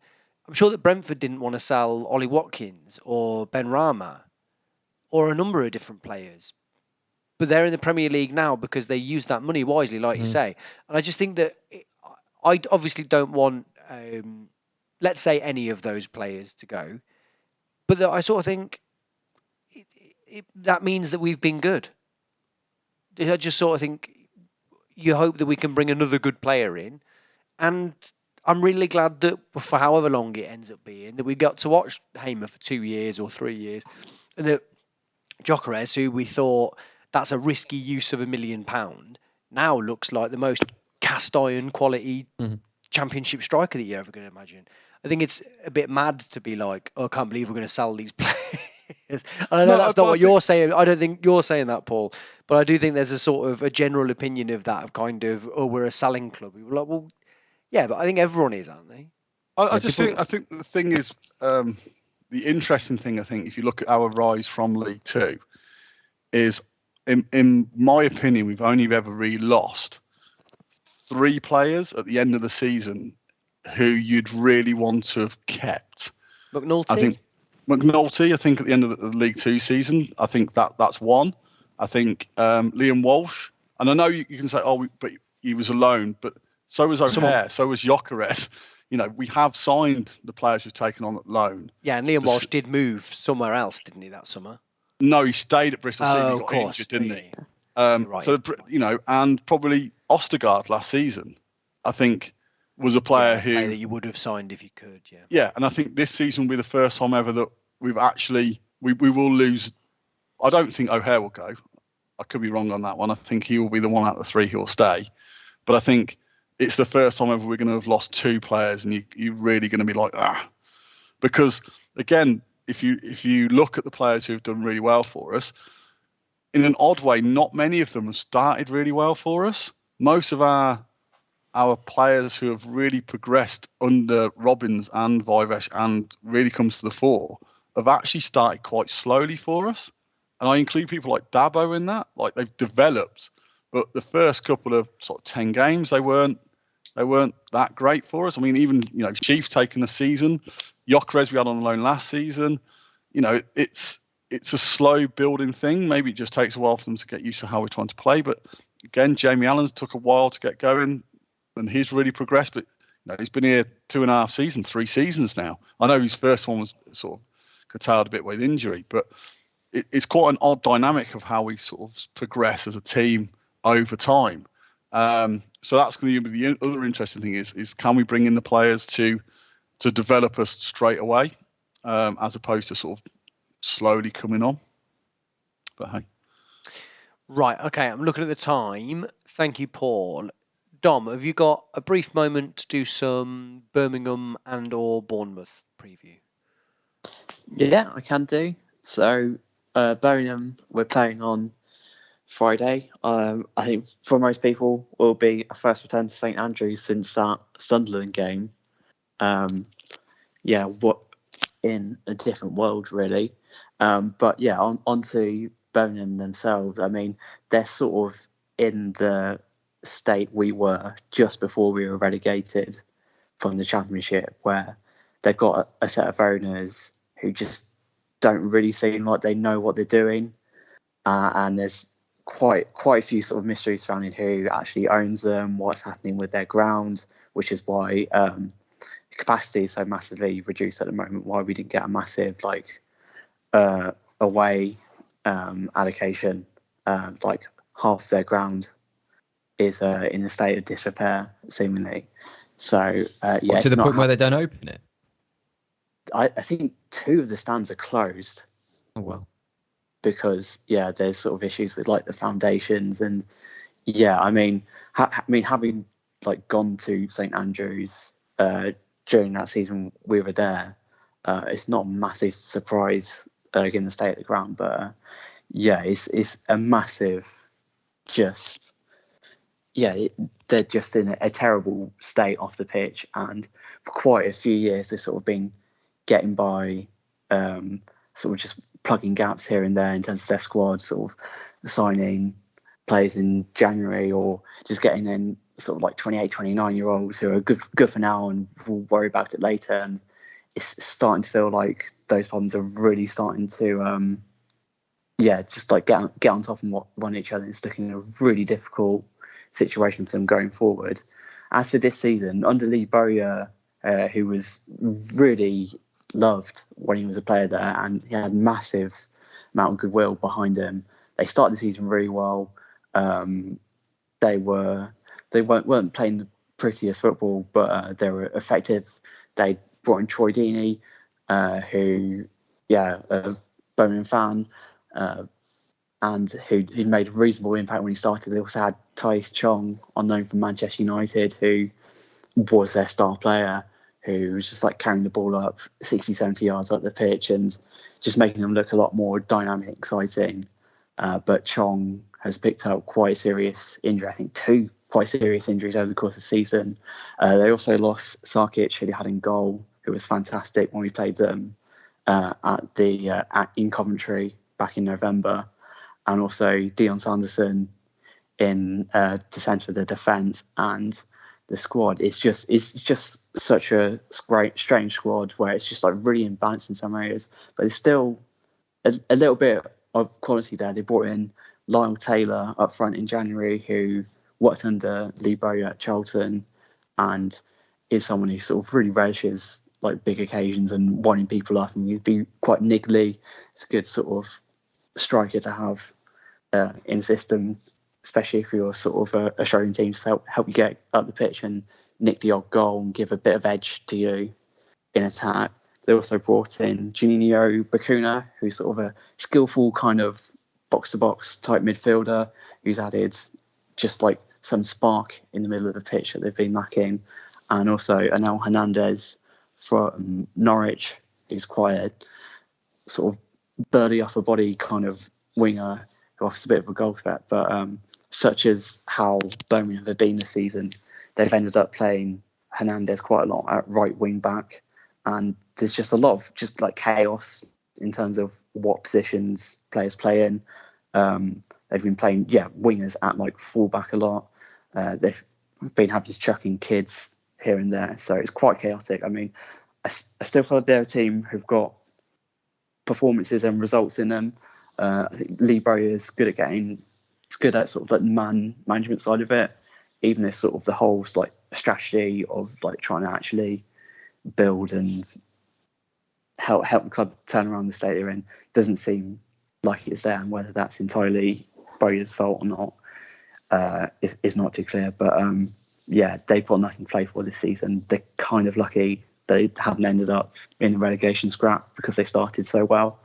Speaker 1: I'm sure that Brentford didn't want to sell Ollie Watkins or Ben Rama or a number of different players. But they're in the Premier League now because they used that money wisely, like you say. And I just think that I obviously don't want, let's say, any of those players to go. But that I sort of think that means that we've been good. I just sort of think you hope that we can bring another good player in. And I'm really glad that for however long it ends up being, that we got to watch Hamer for 2 years or 3 years. And that Gyökeres, who we thought that's a risky use of £1 million, now looks like the most cast iron quality championship striker that you're ever going to imagine. I think it's a bit mad to be like, oh, I can't believe we're going to sell these players. And I know that's not what you're saying. I don't think you're saying that, Paul. But I do think there's a sort of a general opinion of that, of kind of, oh, we're a selling club. We're like, well, yeah, but I think everyone is, aren't they?
Speaker 2: I think the thing is, the interesting thing, I think, if you look at our rise from League Two, is, in my opinion, we've only ever really lost 3 players at the end of the season who you'd really want to have kept.
Speaker 1: McNulty?
Speaker 2: I think McNulty, at the end of the League Two season, I think that's one. I think Liam Walsh, and I know you can say, oh, but he was alone, but so was O'Hare, so was Gyökeres. We have signed the players who've taken on at loan.
Speaker 1: Yeah, and Liam Walsh did move somewhere else, didn't he, that summer?
Speaker 2: No, he stayed at Bristol City.
Speaker 1: Oh,
Speaker 2: he got injured, didn't he?
Speaker 1: Right.
Speaker 2: So, and probably Ostergaard last season, I think, was a player
Speaker 1: that you would have signed if you could, yeah.
Speaker 2: Yeah, and I think this season will be the first time ever that we've actually, we will lose. I don't think O'Hare will go. I could be wrong on that one. I think he will be the one out of the 3 who will stay. But I think it's the first time ever we're going to have lost 2 players, and you're really going to be like, because again, if you look at the players who have done really well for us, in an odd way, not many of them have started really well for us. Most of our players who have really progressed under Robbins and Vivesh and really comes to the fore have actually started quite slowly for us. And I include people like Dabo in that. Like, they've developed, but the first couple of sort of 10 games, they weren't they weren't that great for us. I mean, even Chiefs taking a season, Gyökeres we had on loan last season. It's a slow building thing. Maybe it just takes a while for them to get used to how we're trying to play. But again, Jamie Allen's took a while to get going, and he's really progressed. But he's been here 2.5 seasons, 3 seasons now. I know his first one was sort of curtailed a bit with injury, but it's quite an odd dynamic of how we sort of progress as a team over time. So that's going to be the other interesting thing is can we bring in the players to develop us straight away, as opposed to sort of slowly coming on. But hey.
Speaker 1: Right, okay, I'm looking at the time. Thank you, Paul. Dom, have you got a brief moment to do some Birmingham and or Bournemouth preview?
Speaker 4: Yeah, I can do. So, Birmingham, we're playing on Friday. I think for most people will be a first return to St Andrews since that Sunderland game. What in a different world, really. But yeah, on to Birmingham themselves. I mean, they're sort of in the state we were just before we were relegated from the Championship, where they've got a set of owners who just don't really seem like they know what they're doing, and there's quite a few sort of mysteries surrounding who actually owns them, what's happening with their ground, which is why capacity is so massively reduced at the moment, why we didn't get a massive away allocation. Like half their ground is in a state of disrepair, seemingly. So
Speaker 3: to the point where they don't open it.
Speaker 4: I think 2 of the stands are closed.
Speaker 3: Oh well.
Speaker 4: Because there's sort of issues with like the foundations, and I mean having like gone to St Andrews during that season we were there, it's not a massive surprise given the state of the ground, but it's a massive they're just in a terrible state off the pitch, and for quite a few years they've sort of been getting by, sort of just plugging gaps here and there in terms of their squad, sort of signing players in January or just getting in sort of like 28, 29-year-olds who are good for now and we'll worry about it later. And it's starting to feel like those problems are really starting to, just like get on top of one each other. It's looking a really difficult situation for them going forward. As for this season, under Lee Bowyer, who was really loved when he was a player there, and he had massive amount of goodwill behind him. They started the season really well. They weren't playing the prettiest football, but they were effective. They brought in Troy Deeney, who a Birmingham fan, and who made a reasonable impact when he started. They also had Thais Chong, on loan from Manchester United, who was their star player, who was just like carrying the ball up 60, 70 yards up the pitch and just making them look a lot more dynamic, exciting. But Chong has picked up quite a serious injury, I think 2 quite serious injuries over the course of the season. They also lost Sarkic, who they had in goal, who was fantastic when we played them in Coventry back in November. And also Dion Sanderson in the centre of the defence, and the squad is just such a strange squad where it's just like really imbalanced in some areas, but there's still a little bit of quality there. They brought in Lyle Taylor up front in January, who worked under Lee Bowyer at Charlton and is someone who sort of really relishes like big occasions and winding people up, and he'd be quite niggly. It's a good sort of striker to have in the system, especially if you're sort of a struggling team, to help you get up the pitch and nick the odd goal and give a bit of edge to you in attack. They also brought in Juninho Bakuna, who's sort of a skillful kind of box-to-box type midfielder who's added just like some spark in the middle of the pitch that they've been lacking. And also Anel Hernandez from Norwich, who's quite a sort of burly upper body kind of winger who offers a bit of a goal threat. But such as how Birmingham have been this season, they've ended up playing Hernandez quite a lot at right wing back, and there's just a lot of just like chaos in terms of what positions players play in. They've been playing wingers at like full back a lot. They've been having to chuck in kids here and there, so it's quite chaotic. I mean, I still feel they're a team who've got performances and results in them. I think Lee Bowyer's good at it's good at sort of like the management side of it, even if sort of the whole like strategy of like trying to actually build and help the club turn around the state they're in doesn't seem like it's there, and whether that's entirely Bowyer's fault or not is not too clear. But yeah, they've got nothing to play for this season. They're kind of lucky they haven't ended up in the relegation scrap because they started so well,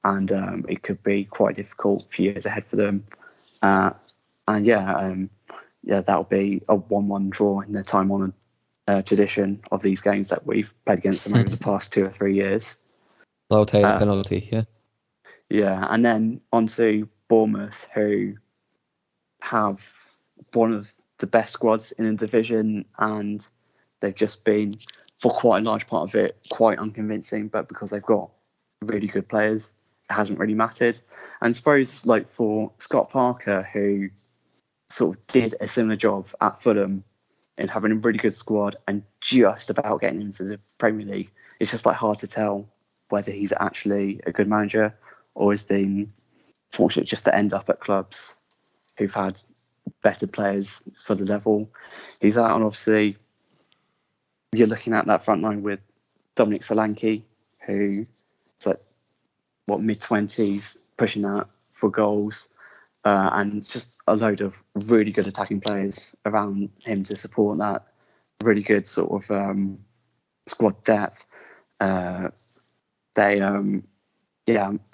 Speaker 4: and it could be quite difficult for years ahead for them. And yeah, that'll be a 1-1 draw in the time-honoured tradition of these games that we've played against them over the past 2 or 3 years.
Speaker 3: I'll take a penalty, yeah.
Speaker 4: Yeah, and then on to Bournemouth, who have one of the best squads in the division, and they've just been, for quite a large part of it, quite unconvincing, but because they've got really good players, it hasn't really mattered. And I suppose, like, for Scott Parker, who sort of did a similar job at Fulham in having a really good squad and just about getting into the Premier League, it's just like hard to tell whether he's actually a good manager or has been fortunate just to end up at clubs who've had better players for the level he's at. And obviously, you're looking at that front line with Dominic Solanke, who is like, mid-20s, pushing that for goals, and just a load of really good attacking players around him to support that. Really good sort of squad depth. They,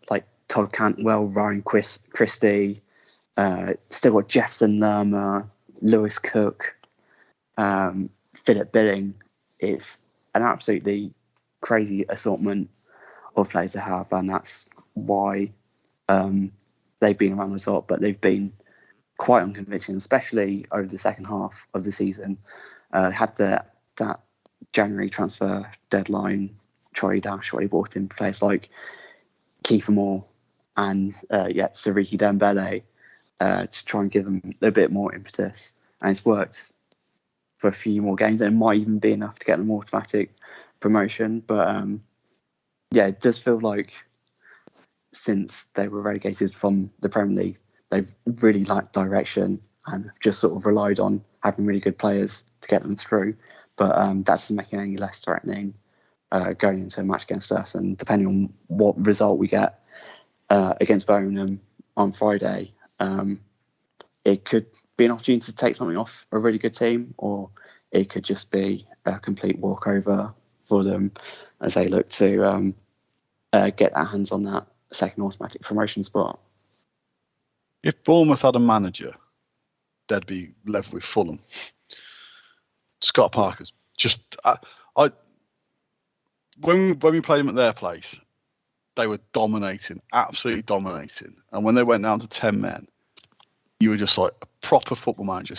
Speaker 4: like Todd Cantwell, Ryan Christie, still got Jefferson Lerma, Lewis Cook, Philip Billing. It's an absolutely crazy assortment of players to have, and that's why they've been around the result, but they've been quite unconvincing, especially over the second half of the season. Had that January transfer deadline, Troy Dash, where he brought in players like Kiefer Moore and Siriki Dembele to try and give them a bit more impetus, and it's worked for a few more games, and it might even be enough to get them automatic promotion. But it does feel like since they were relegated from the Premier League, they've really lacked direction and have just sort of relied on having really good players to get them through. But that doesn't make it any less threatening going into a match against us. And depending on what result we get against Birmingham on Friday, it could be an opportunity to take something off a really good team, or it could just be a complete walkover for them as they look to get their hands on that second automatic promotion spot.
Speaker 2: If Bournemouth had a manager, they'd be level with Fulham. Scott Parker's just when we played them at their place, they were dominating, absolutely dominating. And when they went down to 10 men, you were just like a proper football manager.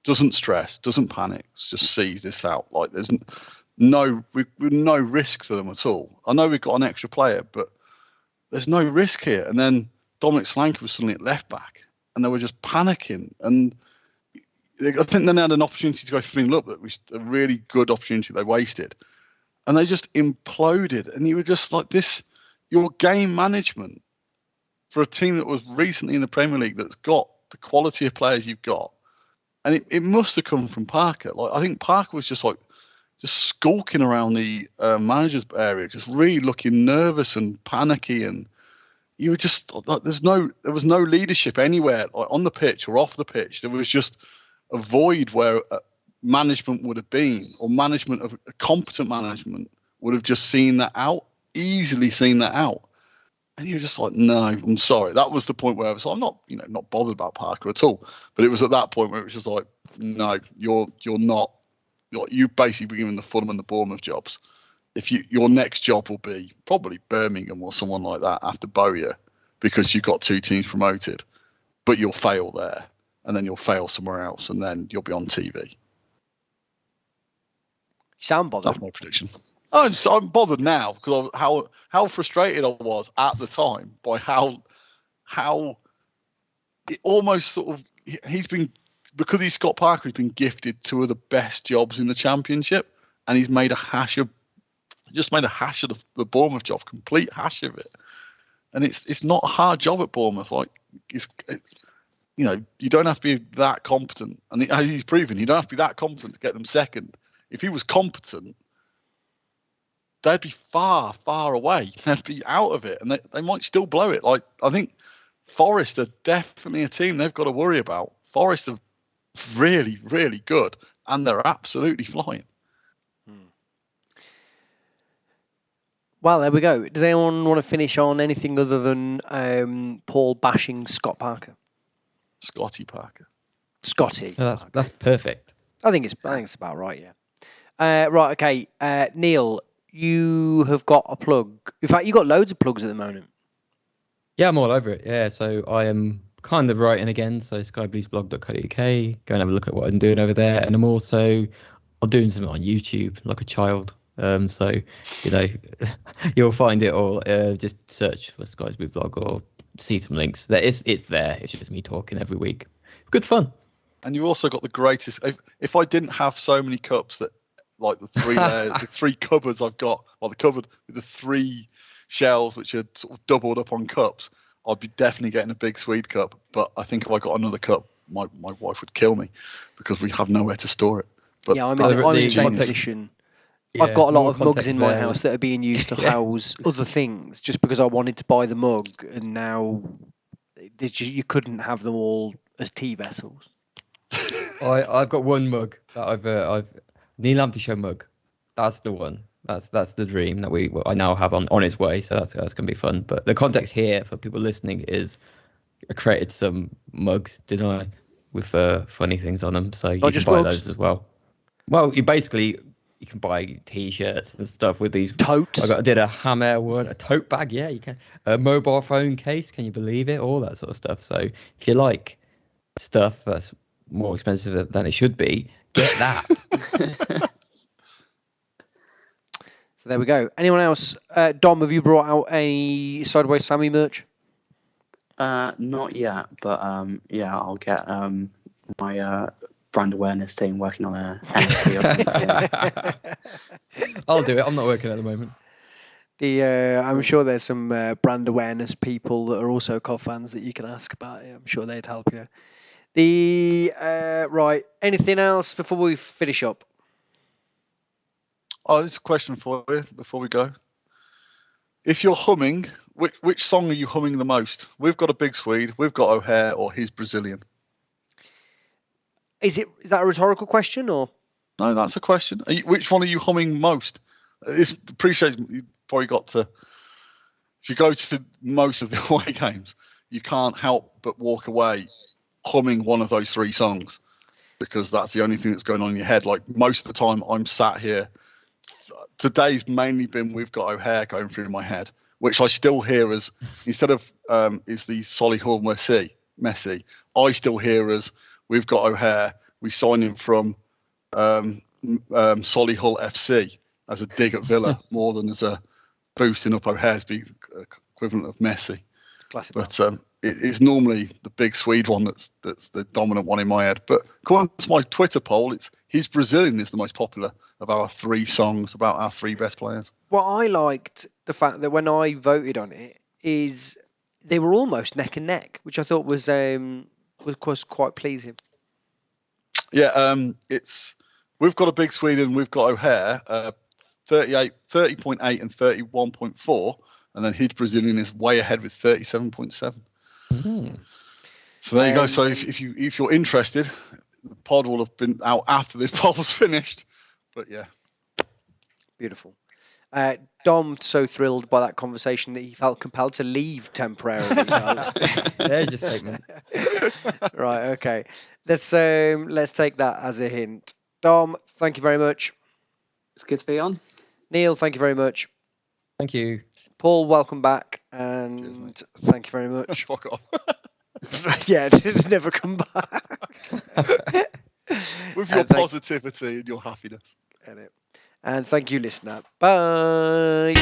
Speaker 2: Doesn't stress, doesn't panic, just sees this out. Like there's no risk to them at all. I know we've got an extra player, but there's no risk here. And then Dominic Solanke was suddenly at left back, and they were just panicking. And I think then they had an opportunity to go 3-0 up, that was a really good opportunity they wasted, and they just imploded. And you were just like, this, your game management for a team that was recently in the Premier League, that's got the quality of players you've got, and it must have come from Parker. Like, I think Parker was just skulking around the manager's area, just really looking nervous and panicky, and you were just like, there was no leadership anywhere, like on the pitch or off the pitch. There was just a void where management would have been, or management of a competent management would have just easily seen that out. And you were just like, no, I'm sorry. That was the point where I was like, I'm not bothered about Parker at all. But it was at that point where it was just like, no, you're not. You've basically been given the Fulham and the Bournemouth jobs. Your next job will be probably Birmingham or someone like that after Bowyer, because you've got 2 teams promoted, but you'll fail there, and then you'll fail somewhere else, and then you'll be on TV.
Speaker 1: You sound bothered.
Speaker 2: That's my prediction. I'm bothered now because of how frustrated I was at the time by how it almost sort of, he's been because he's Scott Parker, he's been gifted two of the best jobs in the Championship, and he's made a hash of the Bournemouth job, complete hash of it. And it's not a hard job at Bournemouth. Like it's you don't have to be that competent, and as he's proven, you don't have to be that competent to get them second. If he was competent, they'd be far, far away. They'd be out of it, and they might still blow it. Like I think Forest are definitely a team they've got to worry about. Forest are really, really good, and they're absolutely flying.
Speaker 1: Well, there we go. Does anyone want to finish on anything other than Paul bashing Scott Parker?
Speaker 2: Scotty Parker.
Speaker 1: Scotty.
Speaker 3: So that's perfect.
Speaker 1: I think it's about right, yeah. Right, okay. Neil, you have got a plug. In fact, you've got loads of plugs at the moment.
Speaker 3: Yeah, I'm all over it. Yeah, so I am kind of writing again. So skybluesblog.co.uk. Go and have a look at what I'm doing over there. And I'm doing something on YouTube like a child. So, you'll find it all. Just search for Sky's Blue Blog or see some links. It's there. It's just me talking every week. Good fun.
Speaker 2: And you've also got the greatest. If I didn't have so many cups that, like the three layers, the three cupboards I've got, or the cupboard with the three shelves which are sort of doubled up on cups, I'd be definitely getting a big Swede cup. But I think if I got another cup, my wife would kill me because we have nowhere to store it. But
Speaker 1: yeah, I'm in the same position. Yeah, I've got a lot of mugs in my house that are being used to house other things just because I wanted to buy the mug, and now you couldn't have them all as tea vessels.
Speaker 3: I've got one mug that I've Nii Lamptey Show mug. That's the one. That's the dream that I now have on its way. So that's gonna be fun. But the context here for people listening is I created some mugs, didn't I, with funny things on them. So you can buy those as well. Well, you can buy T-shirts and stuff with these
Speaker 1: totes.
Speaker 3: I did a Hammer one, a tote bag. Yeah, you can. A mobile phone case. Can you believe it? All that sort of stuff. So if you like stuff that's more expensive than it should be, get that.
Speaker 1: So there we go. Anyone else? Dom, have you brought out any Sideways Sammy merch?
Speaker 4: Not yet, but I'll get my brand awareness team working on a NFT or something.
Speaker 3: I'll do it. I'm not working at the moment.
Speaker 1: I'm sure there's some brand awareness people that are also COF fans that you can ask about it. I'm sure they'd help you. Right. Anything else before we finish up?
Speaker 2: Oh, there's a question for you before we go. If you're humming, which song are you humming the most? We've got a Big Swede, we've got O'Hare, or he's Brazilian.
Speaker 1: Is that a rhetorical question or?
Speaker 2: No, that's a question. Which one are you humming most? Appreciate you probably got to. If you go to most of the away games, you can't help but walk away humming one of those three songs because that's the only thing that's going on in your head. Like most of the time, I'm sat here. Today's mainly been We've Got O'Hare going through my head, which I still hear as instead of is the Solihull Messi, I still hear as We've Got O'Hare. We signed him from Solihull FC as a dig at Villa more than as a boosting up O'Hare's the equivalent of Messi.
Speaker 1: Classic.
Speaker 2: But it's normally the Big Swede one that's the dominant one in my head. But according to my Twitter poll, He's Brazilian is the most popular of our three songs about our three best players.
Speaker 1: Well, I liked the fact that when I voted on it, is they were almost neck and neck, which I thought was quite pleasing.
Speaker 2: Yeah, we've got a Big Swede and we've got O'Hare, 30.8 and 31.4, and then his Brazilian is way ahead with 37.7.
Speaker 3: Mm-hmm.
Speaker 2: So there you go. So if you're interested, the pod will have been out after this poll's finished. But yeah,
Speaker 1: beautiful. Dom so thrilled by that conversation that he felt compelled to leave temporarily.
Speaker 3: There's your statement.
Speaker 1: Right. Okay. Let's take that as a hint. Dom, thank you very much.
Speaker 4: It's good to be on.
Speaker 1: Neil, thank you very much.
Speaker 3: Thank you.
Speaker 1: Paul, welcome back, and thank you very much.
Speaker 2: Fuck off.
Speaker 1: Yeah, never come back.
Speaker 2: With your positivity and your happiness.
Speaker 1: And thank you, listener. Bye.